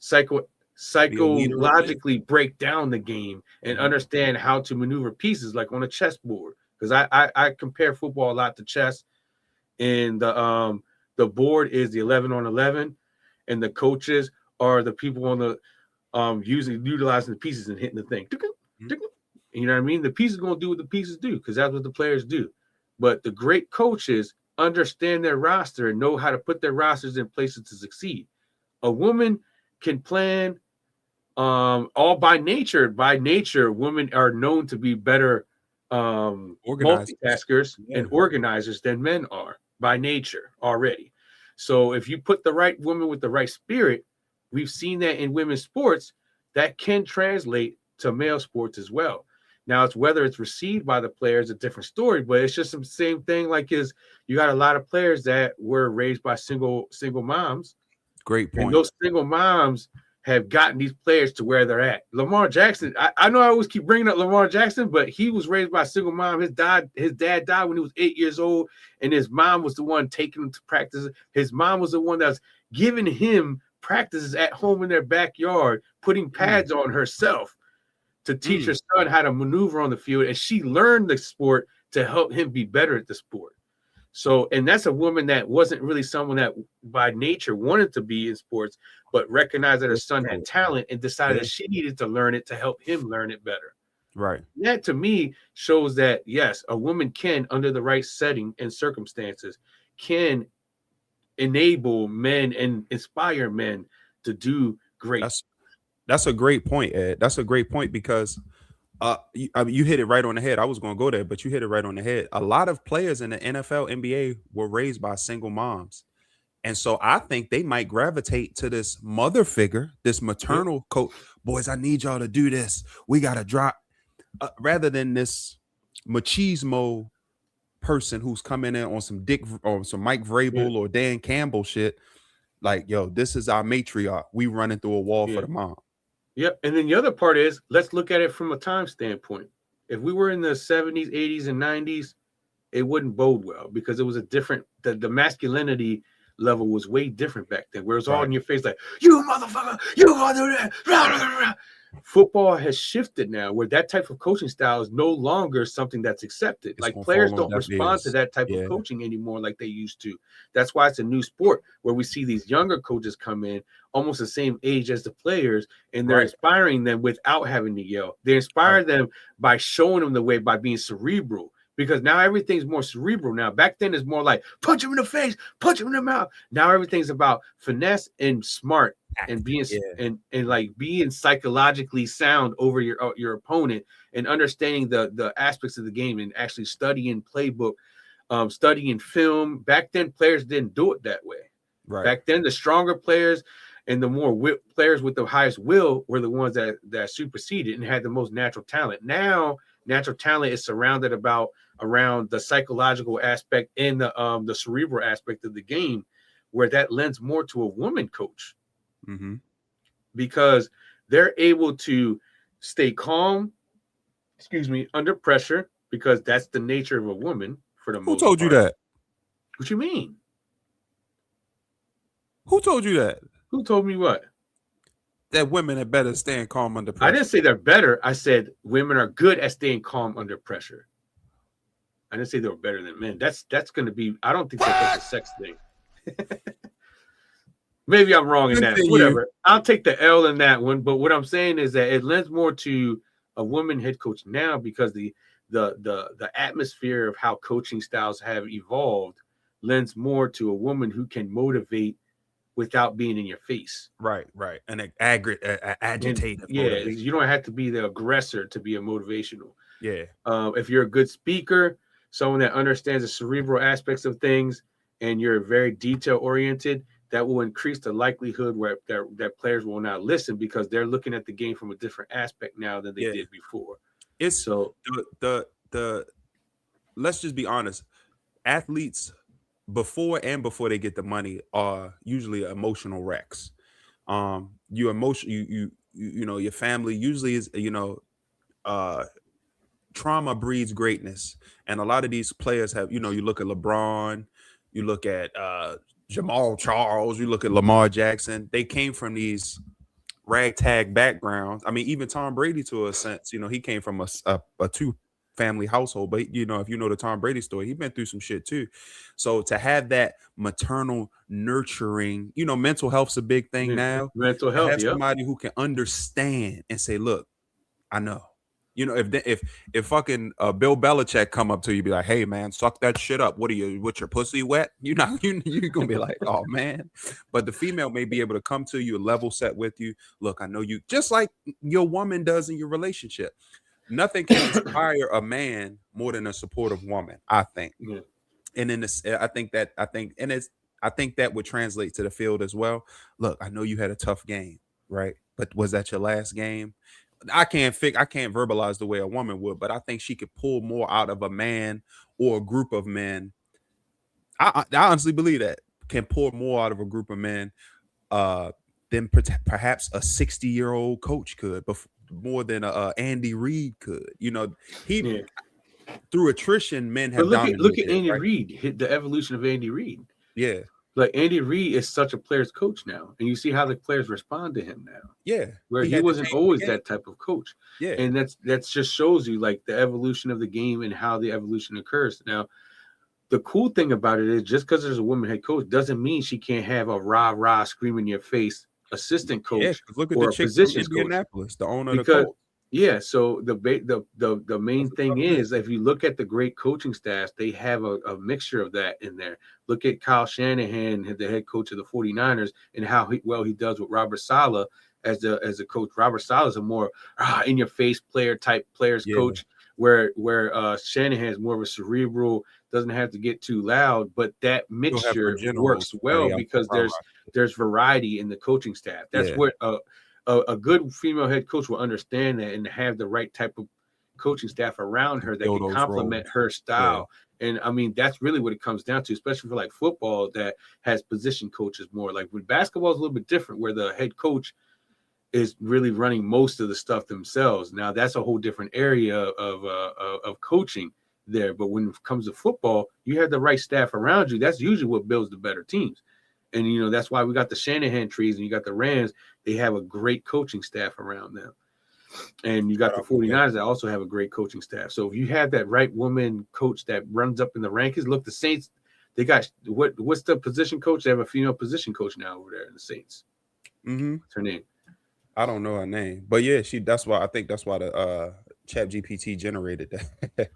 psychologically break down the game and understand how to maneuver pieces like on a chessboard. Because I compare football a lot to chess, and the board is the 11 on 11, and the coaches are the people on the utilizing the pieces and hitting the thing. You know what I mean? The pieces are going to do what the pieces do because that's what the players do. But the great coaches understand their roster and know how to put their rosters in places to succeed. A woman can plan all by nature. By nature, women are known to be better multitaskers and organizers than men are by nature already. So if you put the right woman with the right spirit, we've seen that in women's sports, that can translate to male sports as well. Now, it's whether it's received by the players, a different story, but it's just the same thing. Like, you got a lot of players that were raised by single moms. Great point. And those single moms have gotten these players to where they're at. Lamar Jackson, I know I always keep bringing up Lamar Jackson, but he was raised by a single mom. His dad died when he was 8 years old, and his mom was the one taking him to practice. His mom was the one that was giving him practices at home in their backyard, putting pads on herself to teach her son how to maneuver on the field, and she learned the sport to help him be better at the sport. So, and that's a woman that wasn't really someone that by nature wanted to be in sports, but recognized that her son had talent and decided that she needed to learn it to help him learn it better. Right. And that to me shows that, yes, a woman can, under the right setting and circumstances, can enable men and inspire men to do great. That's a great point, Ed. That's a great point because you hit it right on the head. I was going to go there, but you hit it right on the head. A lot of players in the NFL, NBA were raised by single moms. And so I think they might gravitate to this mother figure, this maternal coach. Boys, I need y'all to do this. We got to drop rather than this machismo person who's coming in on some Dick or some Mike Vrabel or Dan Campbell shit. Like, yo, this is our matriarch. We running through a wall for the mom. Yep. And then the other part is, let's look at it from a time standpoint. If we were in the 70s, 80s, and 90s, it wouldn't bode well because it was a different, the masculinity level was way different back then, where it was all in your face, like, you motherfucker, you gonna do that. Football has shifted now where that type of coaching style is no longer something that's accepted. It's like players don't respond to that type of coaching anymore like they used to. That's why it's a new sport where we see these younger coaches come in almost the same age as the players, and they're inspiring them without having to yell. They inspire them by showing them the way, by being cerebral. Because now everything's more cerebral now. Back then it's more like punch him in the face, punch him in the mouth. Now everything's about finesse and smart and being and like being psychologically sound over your opponent and understanding the aspects of the game and actually studying playbook, studying film. Back then players didn't do it that way. Right. Back then the stronger players and the more players with the highest will were the ones that superseded and had the most natural talent. Now natural talent is surrounded around the psychological aspect and the cerebral aspect of the game, where that lends more to a woman coach, because they're able to stay calm, under pressure, because that's the nature of a woman for the Who most told you part. that? What you mean? Who told you that? Who told me what? That women are better staying calm under pressure. I didn't say they're better. I said women are good at staying calm under pressure. I didn't say they were better than men. That's going to be. I don't think that's a sex thing. Maybe I'm wrong in that. Whatever. I'll take the L in that one. But what I'm saying is that it lends more to a woman head coach now, because the atmosphere of how coaching styles have evolved lends more to a woman who can motivate without being in your face. Right. An agitative. Yeah, you don't have to be the aggressor to be a motivational. Yeah. If you're a good speaker, someone that understands the cerebral aspects of things, and you're very detail oriented, that will increase the likelihood that players will not listen, because they're looking at the game from a different aspect now than they did before. It's so the let's just be honest. Athletes before they get the money are usually emotional wrecks. Your emotion, you know, your family usually is, trauma breeds greatness, and a lot of these players have, you look at LeBron, you look at Jamal Charles, you look at Lamar Jackson. They came from these ragtag backgrounds. I mean, even Tom Brady, to a sense, he came from a two-family household. But if you know the Tom Brady story, he's been through some shit too. So to have that maternal nurturing, mental health's a big thing now. Mental health, have somebody who can understand and say, "Look, I know." If fucking Bill Belichick come up to you, be like, "Hey man, suck that shit up. What are you? With your pussy wet?" You're gonna be like, "Oh man." But the female may be able to come to you, level set with you. Look, I know you, just like your woman does in your relationship. Nothing can inspire a man more than a supportive woman, I think. Yeah. And in this, I think that would translate to the field as well. Look, I know you had a tough game, right? But was that your last game? I can't verbalize the way a woman would, but I think she could pull more out of a man or a group of men. I honestly believe that can pour more out of a group of men than perhaps a 60-year-old coach could, but more than Andy Reid could. Through attrition, men have dominated. Look at Andy Reid, the evolution of Andy Reid. Yeah. Like Andy Reid is such a player's coach now, and you see how the players respond to him now. Yeah, where he wasn't always that type of coach. Yeah, and that just shows you like the evolution of the game and how the evolution occurs. Now, the cool thing about it is just because there's a woman head coach doesn't mean she can't have a rah scream in your face assistant coach. Look at the chick from Indianapolis, the owner of the Colts. Yeah, so the main thing is, if you look at the great coaching staffs, they have a mixture of that in there. Look at Kyle Shanahan, the head coach of the 49ers, and how well he does with Robert Saleh as a coach. Robert Saleh is a more in-your-face players coach, where Shanahan is more of a cerebral, doesn't have to get too loud, but that mixture works well because there's variety in the coaching staff. That's what a good female head coach will understand that and have the right type of coaching staff around her that can complement her style. Yeah. And I mean, that's really what it comes down to, especially for like football that has position coaches more. Like with basketball, it's a little bit different where the head coach is really running most of the stuff themselves. Now that's a whole different area of coaching there. But when it comes to football, you have the right staff around you. That's usually what builds the better teams. And, that's why we got the Shanahan trees and you got the Rams. They have a great coaching staff around them. And you got the 49ers that also have a great coaching staff. So if you have that right woman coach that runs up in the rankings, look, the Saints, they got what's the position coach? They have a female position coach now over there in the Saints. Mm-hmm. What's her name? I don't know her name. But yeah, that's why the ChatGPT generated that.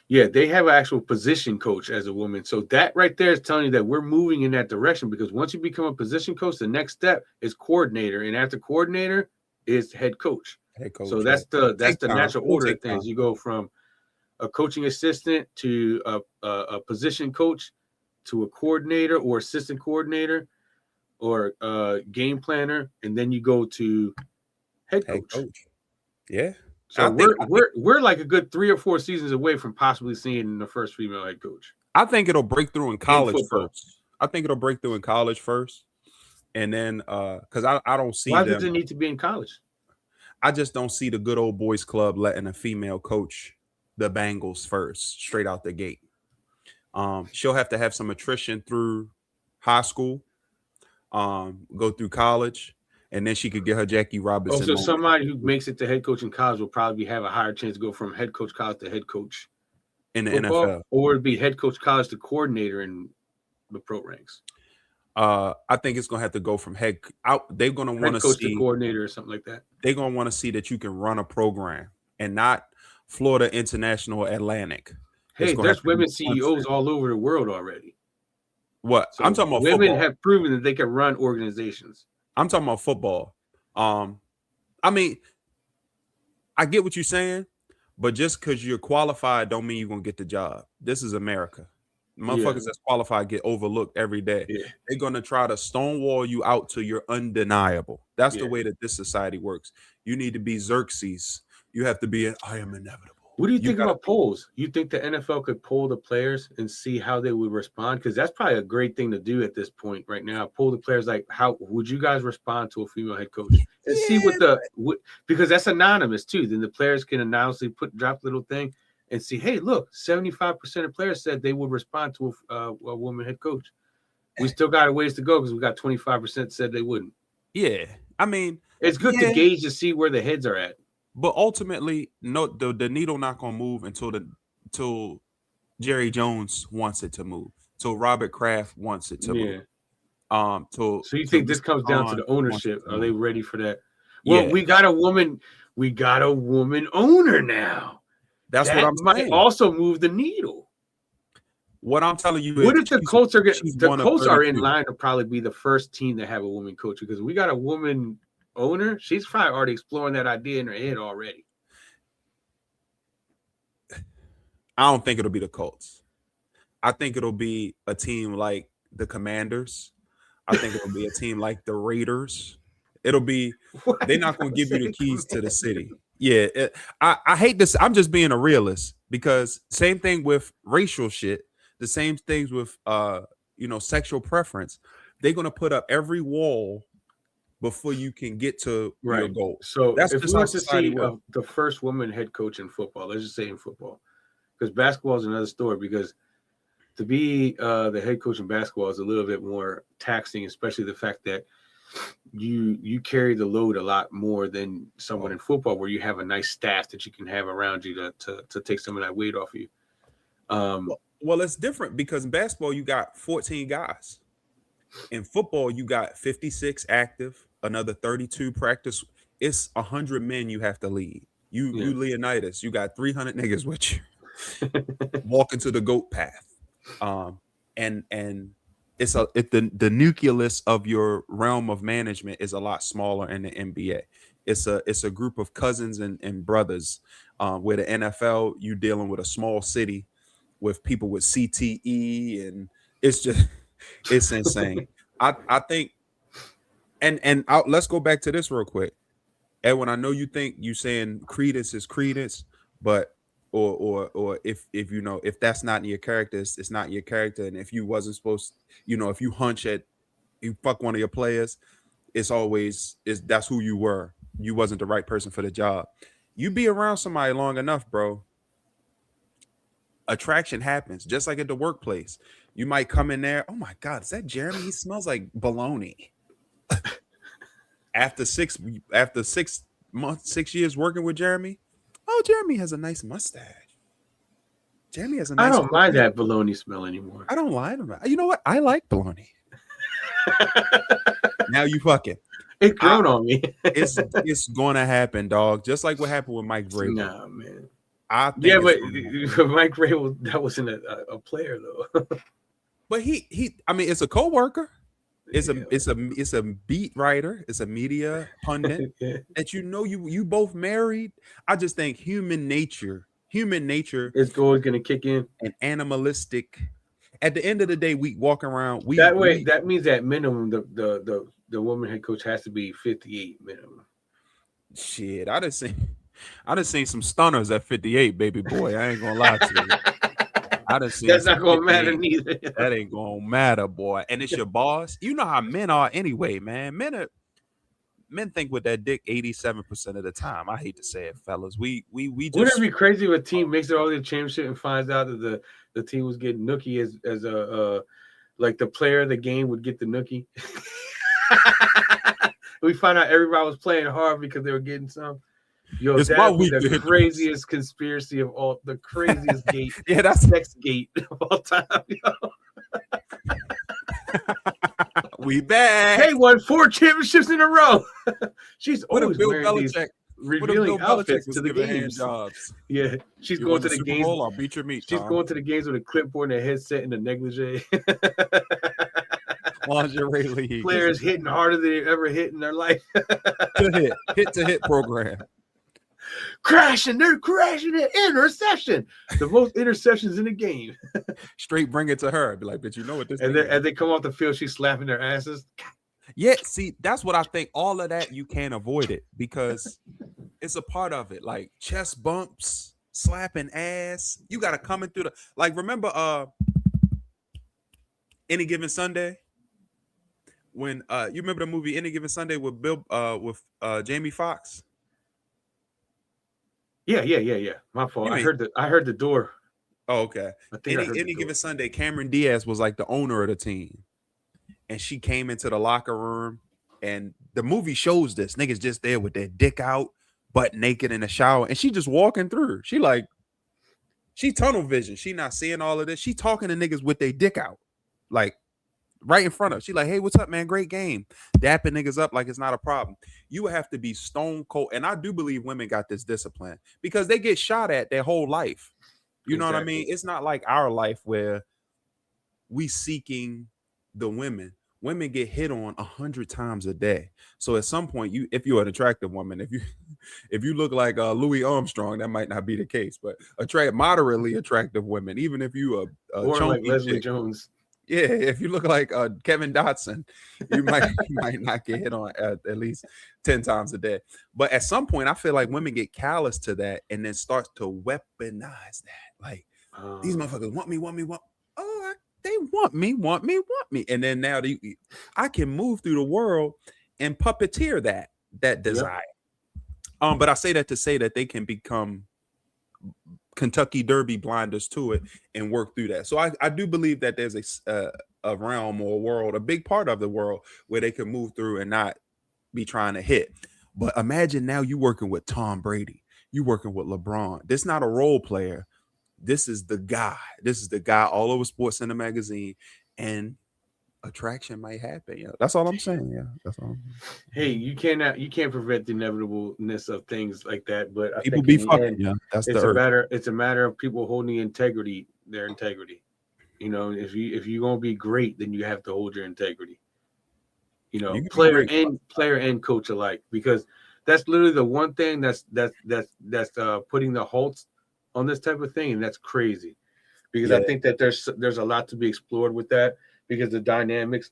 Yeah, they have an actual position coach as a woman. So that right there is telling you that we're moving in that direction, because once you become a position coach, the next step is coordinator. And after coordinator is head coach. So that's the natural order of things. You go from a coaching assistant to a position coach to a coordinator or assistant coordinator or game planner, and then you go to head coach. Yeah. So we're like a good 3 or 4 seasons away from possibly seeing the first female head coach. I think it'll break through in college first. And then because I don't see why does it need to be in college? I just don't see the good old boys club letting a female coach the Bengals first, straight out the gate. She'll have to have some attrition through high school, go through college, and then she could get her Jackie Robinson Also, moment somebody who makes it to head coach in college will probably have a higher chance to go from head coach college to head coach in the football, NFL. or it'd be head coach college to coordinator in the pro ranks. I think it's gonna have to go from head out. They're gonna want to coach see to coordinator or something like that. They're gonna want to see that you can run a program and not Florida International Atlantic. Hey, there's women CEOs all over the world already. What? So I'm talking about women football. have proven that they can run organizations. I'm talking about football. I mean, I get what you're saying, but just because you're qualified don't mean you're gonna get the job. This is America. Motherfuckers that's qualified get overlooked every day. Yeah. They're gonna try to stonewall you out till you're undeniable. That's the way that this society works. You need to be Xerxes. You have to be I am inevitable. What do you think about polls? You think the NFL could poll the players and see how they would respond? Because that's probably a great thing to do at this point right now. Poll the players, like, how would you guys respond to a female head coach? And see because that's anonymous too. Then the players can anonymously drop little thing and see, hey, look, 75% of players said they would respond to a woman head coach. We still got a ways to go because we got 25% said they wouldn't. Yeah, I mean, it's good to gauge to see where the heads are at. But ultimately, no, the needle not gonna move until Jerry Jones wants it to move. Till Robert Kraft wants it to move. So you think this comes down to the ownership? Are they ready for that? Well, Yeah. we got a woman owner now. That's what I'm saying. Might also move the needle. What I'm telling you what if the Colts are in 32. line to probably be the first team to have a woman coach, because we got a woman owner. She's probably already exploring that idea in her head already. I don't think it'll be the Colts. I think it'll be a team like the Commanders. I think it'll be a team like the Raiders. It'll be they're not going to give you the keys to the city. Yeah, I hate this. I'm just being a realist, because same thing with racial shit. The same things with sexual preference. They're going to put up every wall before you can get to your goal. So that's if we want to see the first woman head coach in football, let's just say in football, because basketball is another story, because to be the head coach in basketball is a little bit more taxing, especially the fact that you carry the load a lot more than someone in football, where you have a nice staff that you can have around you to take some of that weight off of you. Well, it's different, because in basketball you got 14 guys. In football you got 56 active, another 32 practice. It's 100 men you have to lead. You Leonidas, you got 300 niggas with you walking to the GOAT path. And it's the nucleus of your realm of management is a lot smaller in the NBA. It's a group of cousins and brothers. Where the NFL, you dealing with a small city with people with CTE, and it's insane. I think, and let's go back to this real quick. Edwin, I know you think you saying credence is credence, but or if that's not in your character, it's not your character. And if you wasn't supposed, if you hunch at, you fuck one of your players, that's who you were. You wasn't the right person for the job. You be around somebody long enough, bro, attraction happens, just like at the workplace. You might come in there, oh my God, is that Jeremy? He smells like bologna. After 6 months, 6 years working with Jeremy, oh, Jeremy has a nice mustache. Jeremy has a nice. I don't mind that bologna smell anymore. I don't like him. You know what? I like bologna. Now you fucking. It grown on me. It's gonna happen, dog. Just like what happened with Mike Vrabel. Nah, man. I think but Mike Vrabel, that wasn't a player though. But I mean, it's a coworker. It's a beat writer. It's a media pundit that you both married. I just think human nature is going to kick in, and animalistic. At the end of the day, we walk around. That means at minimum the woman head coach has to be 58 minimum. Shit, I done seen some stunners at 58, baby boy. I ain't gonna lie to you. I done seen that's not gonna matter neither. That ain't gonna matter, boy. And it's your boss. You know how men are anyway, man. Men are men think with that dick 87% of the time. I hate to say it, fellas. We Wouldn't just it be crazy if a team makes it all the championship and finds out that the team was getting nookie as a like the player of the game would get the nookie? We find out everybody was playing hard because they were getting some. Yo, it's that why would be we the did craziest conspiracy of all, the craziest gate, yeah, that's sex gate of all time. Yo. we back. They won 4 championships in a row. She's What if always Bill wearing these Belichick? revealing outfits to the giving hand games. jobs? Yeah, she's You going won to the the Super games. Bowl, I'll beat your meat. She's Tom. going to the games with a clipboard and a headset and a negligee. Lingerie league. Players hitting harder than they've ever hit in their life. hit to hit program. They're crashing it. Interception. The most interceptions in the game. Straight bring it to her. Be like, bitch, you know what this And thing then as they come off the field, she's slapping their asses. Yeah, see, that's what I think. All of that, you can't avoid it because it's a part of it. Like chest bumps, slapping ass. You got to come in through the, like, remember Any Given Sunday? When you remember the movie Any Given Sunday with Jamie Foxx? Yeah. My fault. I heard the door. Oh, okay. I think Any Given Sunday, Cameron Diaz was like the owner of the team. And she came into the locker room, and the movie shows this. Niggas just there with their dick out, butt naked in the shower, and she just walking through. She tunnel vision. She not seeing all of this. She talking to niggas with their dick out, like right in front of her. She like, hey, what's up, man? Great game. Dapping niggas up like it's not a problem. You would have to be stone cold. And I do believe women got this discipline because they get shot at their whole life. You know what I mean? It's not like our life where we seeking the women. Women get hit on 100 times a day. So at some point, if you're an attractive woman, if you look like Louis Armstrong, that might not be the case. But moderately attractive women, even if you or like Leslie Jones, yeah, if you look like Kevin Dotson, you might not get hit on at least 10 times a day. But at some point, I feel like women get callous to that and then start to weaponize that. Like these motherfuckers want me. Oh, they want me. And then now I can move through the world and puppeteer that desire. Yep. But I say that to say that they can become Kentucky Derby blinders to it and work through that. So I do believe that there's a realm or a world, a big part of the world where they can move through and not be trying to hit. But imagine now you working with Tom Brady, you working with LeBron. This is not a role player. This is the guy. This is the guy all over Sports Center magazine, and attraction might happen. Yeah, that's all I'm saying. Yeah, that's all. Hey, you can't prevent the inevitableness of things like that, but I people think be fucking. Yeah, that's it's a matter of people holding their integrity. You know, if you're gonna be great, then you have to hold your integrity. You know, player and coach alike, because that's literally the one thing that's putting the halts on this type of thing, and that's crazy, because I think that there's a lot to be explored with that, because the dynamics,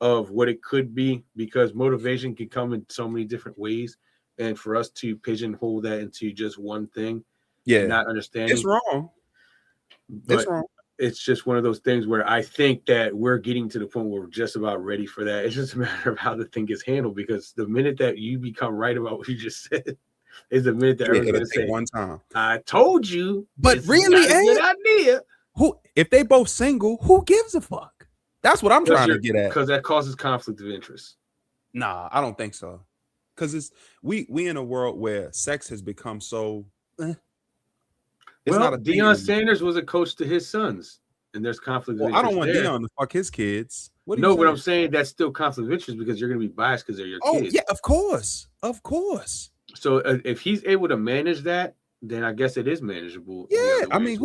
of what it could be, because motivation can come in so many different ways, and for us to pigeonhole that into just one thing, not understanding, it's wrong. It's wrong. It's just one of those things where I think that we're getting to the point where we're just about ready for that. It's just a matter of how the thing gets handled, because the minute that you become right about what you just said is the minute that everyone's going to say, one time, I told you. But really, a good idea. Who, if they both single, who gives a fuck? That's what I'm trying to get at. Because that causes conflict of interest. Nah, I don't think so. Because we in a world where sex has become so. It's not Deion Sanders was a coach to his sons, and there's conflict of interest. I don't want Deion to fuck his kids. But I'm saying that's still conflict of interest, because you're going to be biased because they're your kids. Oh, yeah, of course. So if he's able to manage that, then I guess it is manageable. Yeah, I mean,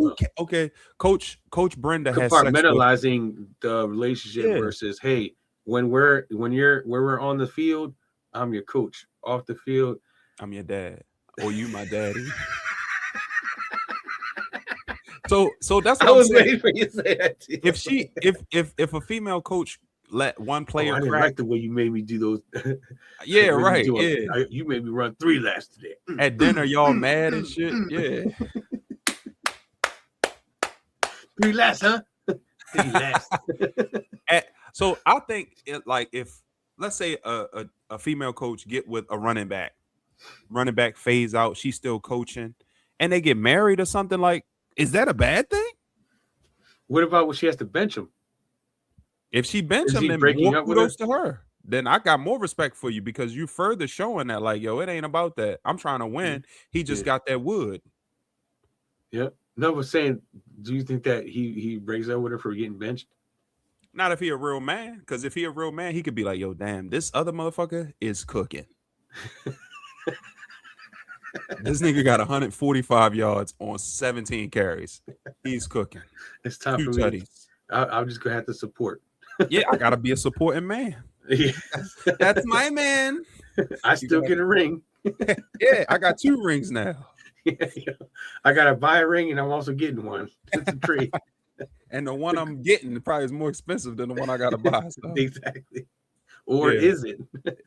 Coach Brenda has compartmentalizing the relationship versus, hey, when we're on the field, I'm your coach. Off the field, I'm your dad, or you my daddy. So that's what I was waiting for you to say that. If a female coach let one player I didn't like the way you made me do those. Yeah, right. You made me run 3 laps today. At dinner, y'all mad and shit. Yeah. 3 laps, huh? 3 laps. So I think if let's say a female coach get with a running back phase out, she's still coaching, and they get married or something, like, is that a bad thing? What about when she has to bench him? If she bench him, then breaking more up with her? kudos to her. Then I got more respect for you because you further showing that, like, yo, it ain't about that. I'm trying to win. He just got that wood. Yep. No, but saying, do you think that he breaks up with her for getting benched? Not if he a real man, because if he a real man, he could be like, yo, damn, this other motherfucker is cooking. This nigga got 145 yards on 17 carries. He's cooking. It's time for me. I'm just gonna have to support. Yeah, I gotta be a supporting man. Yeah. That's my man. I still get a ring. Yeah, I got 2 rings now. Yeah. I gotta buy a ring, and I'm also getting one. It's a trade. And the one I'm getting probably is more expensive than the one I gotta buy. So. Exactly. Or is it?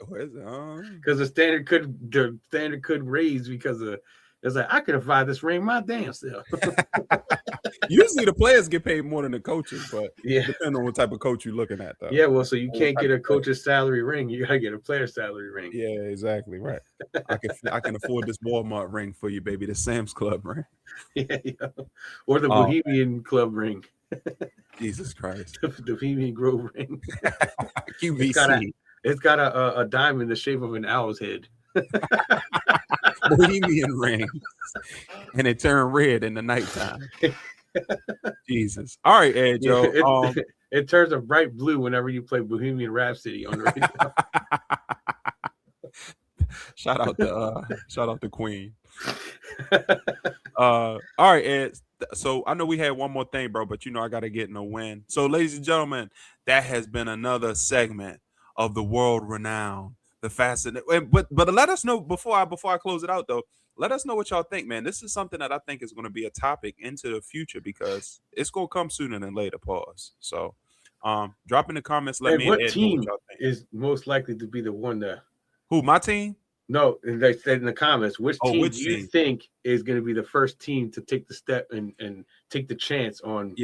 Or is it? Because the standard could raise because of it's like I could have buy this ring my damn self. Usually the players get paid more than the coaches, but depending on what type of coach you're looking at, though. Yeah, well, so you can't get a coach's salary ring. You gotta get a player's salary ring. Yeah, exactly right. I can afford this Walmart ring for you, baby. The Sam's Club ring. Yeah. Or the Bohemian Club ring. Jesus Christ. The Bohemian Grove ring. QVC. It's got a diamond the shape of an owl's head. Bohemian rings. And it turned red in the nighttime. Jesus. All right, Ed, Joe. It turns a bright blue whenever you play Bohemian Rhapsody on the radio. Shout out to Queen. All right, Ed. So I know we had one more thing, bro, but I gotta get in a win. So, ladies and gentlemen, that has been another segment of the world renowned, the fascinating. But let us know before I close it out, though. Let us know what y'all think, man. This is something that I think is going to be a topic into the future because it's going to come sooner than later. Pause. So, drop in the comments. Let me know what team is most likely to be the one to. Who, my team? No, and they said in the comments, which team do you think is going to be the first team to take the step and take the chance on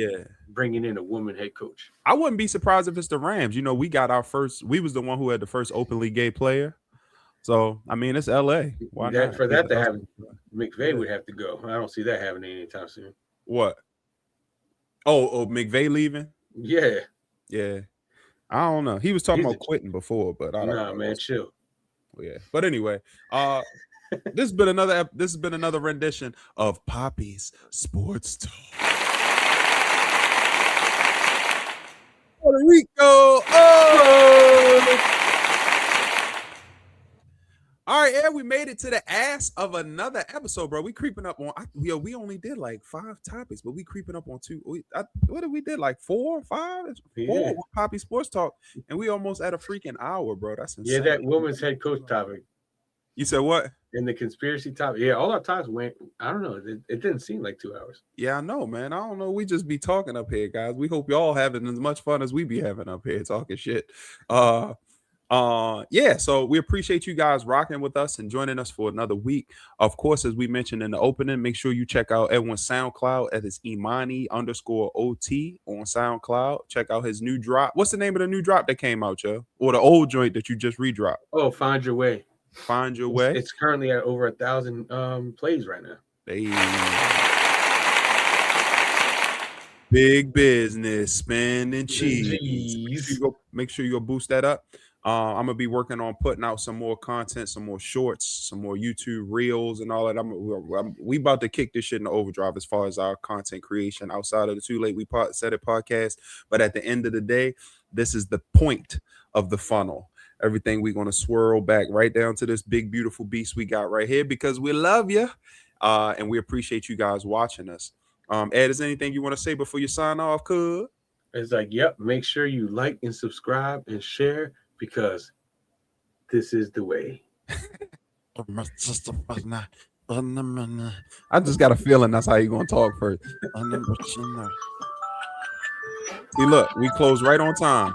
bringing in a woman head coach? I wouldn't be surprised if it's the Rams. We got our first. We was the one who had the first openly gay player. So I mean, it's LA. Why not? For that to happen, McVay would have to go. I don't see that happening anytime soon. What? Oh, McVay leaving? Yeah. I don't know. He was talking about quitting before, but I don't know. Man, chill. Yeah, but anyway, this has been another rendition of Papi's Sports Talk. Puerto Rico. All right, we made it to the ass of another episode, bro. We creeping up on. We only did like 5 topics, but we creeping up on 2. What did we did? Like 4 or 5? 4 with Papi Sports Talk, and we almost at a freaking hour, bro. That's insane. Yeah, that woman's head coach topic. You said what? In the conspiracy topic. Yeah, all our topics went. I don't know. It didn't seem like 2 hours. Yeah, I know, man. I don't know. We just be talking up here, guys. We hope y'all having as much fun as we be having up here talking shit. So we appreciate you guys rocking with us and joining us for another week. Of course, as we mentioned in the opening, make sure you check out Edwin's SoundCloud at his Imani_OT on SoundCloud. Check out his new drop. What's the name of the new drop that came out, Joe? Or the old joint that you just redropped? Oh, Find Your Way. Find Your Way. It's currently at over 1,000 plays right now. Big business, spending cheese. Make sure you go boost that up. I'm gonna be working on putting out some more content, some more shorts, some more YouTube reels, and all that. We about to kick this shit into overdrive as far as our content creation outside of the Too Late We Said It podcast. But at the end of the day, this is the point of the funnel. Everything we're gonna swirl back right down to this big, beautiful beast we got right here because we love you, and we appreciate you guys watching us. Ed, is there anything you want to say before you sign off? It's like, yep. Make sure you like and subscribe and share. Because this is the way. I just got a feeling that's how you're going to talk first. See, look, we close right on time.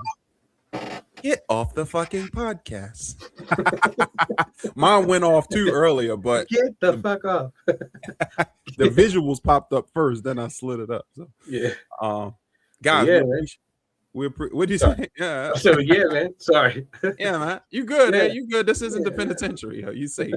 Get off the fucking podcast. Mine went off too earlier, but get the fuck off. The visuals popped up first, then I slid it up. So, yeah. Guys, What do you Sorry. say? Yeah. I said, yeah, man. Sorry. Yeah, man. You good, Yeah. You good. This isn't the Yeah. penitentiary. You safe.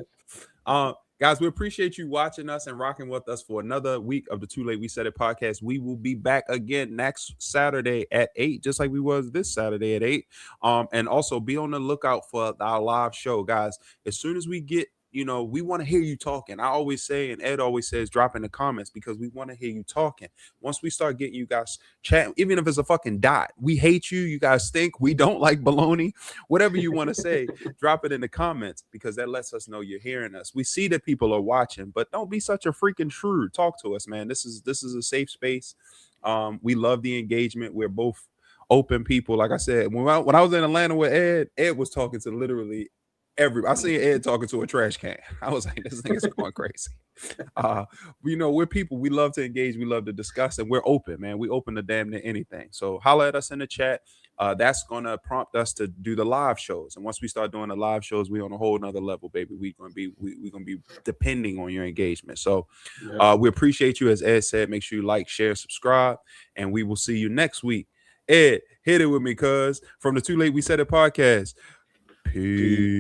Guys, we appreciate you watching us and rocking with us for another week of the Too Late We Said It podcast. We will be back again next Saturday at 8, just like we was this Saturday at 8. And also be on the lookout for our live show, guys. As soon as we get, we want to hear you talking. I always say, and Ed always says, drop in the comments because we want to hear you talking. Once we start getting you guys chatting, even if it's a fucking dot, we hate you. You guys stink. We don't like baloney. Whatever you want to say, drop it in the comments because that lets us know you're hearing us. We see that people are watching, but don't be such a freaking shrew. Talk to us, man. This is a safe space. We love the engagement. We're both open people. Like I said, when I was in Atlanta with Ed was talking to literally everybody. I seen Ed talking to a trash can. I was like, this thing is going crazy. We're people. We love to engage. We love to discuss, and we're open, man. We open to damn near anything. So holla at us in the chat. That's gonna prompt us to do the live shows. And once we start doing the live shows, we on a whole nother level, baby. We're gonna be depending on your engagement. So we appreciate you, as Ed said. Make sure you like, share, subscribe, and we will see you next week. Ed, hit it with me, cuz from the Too Late We Said It podcast. Peace.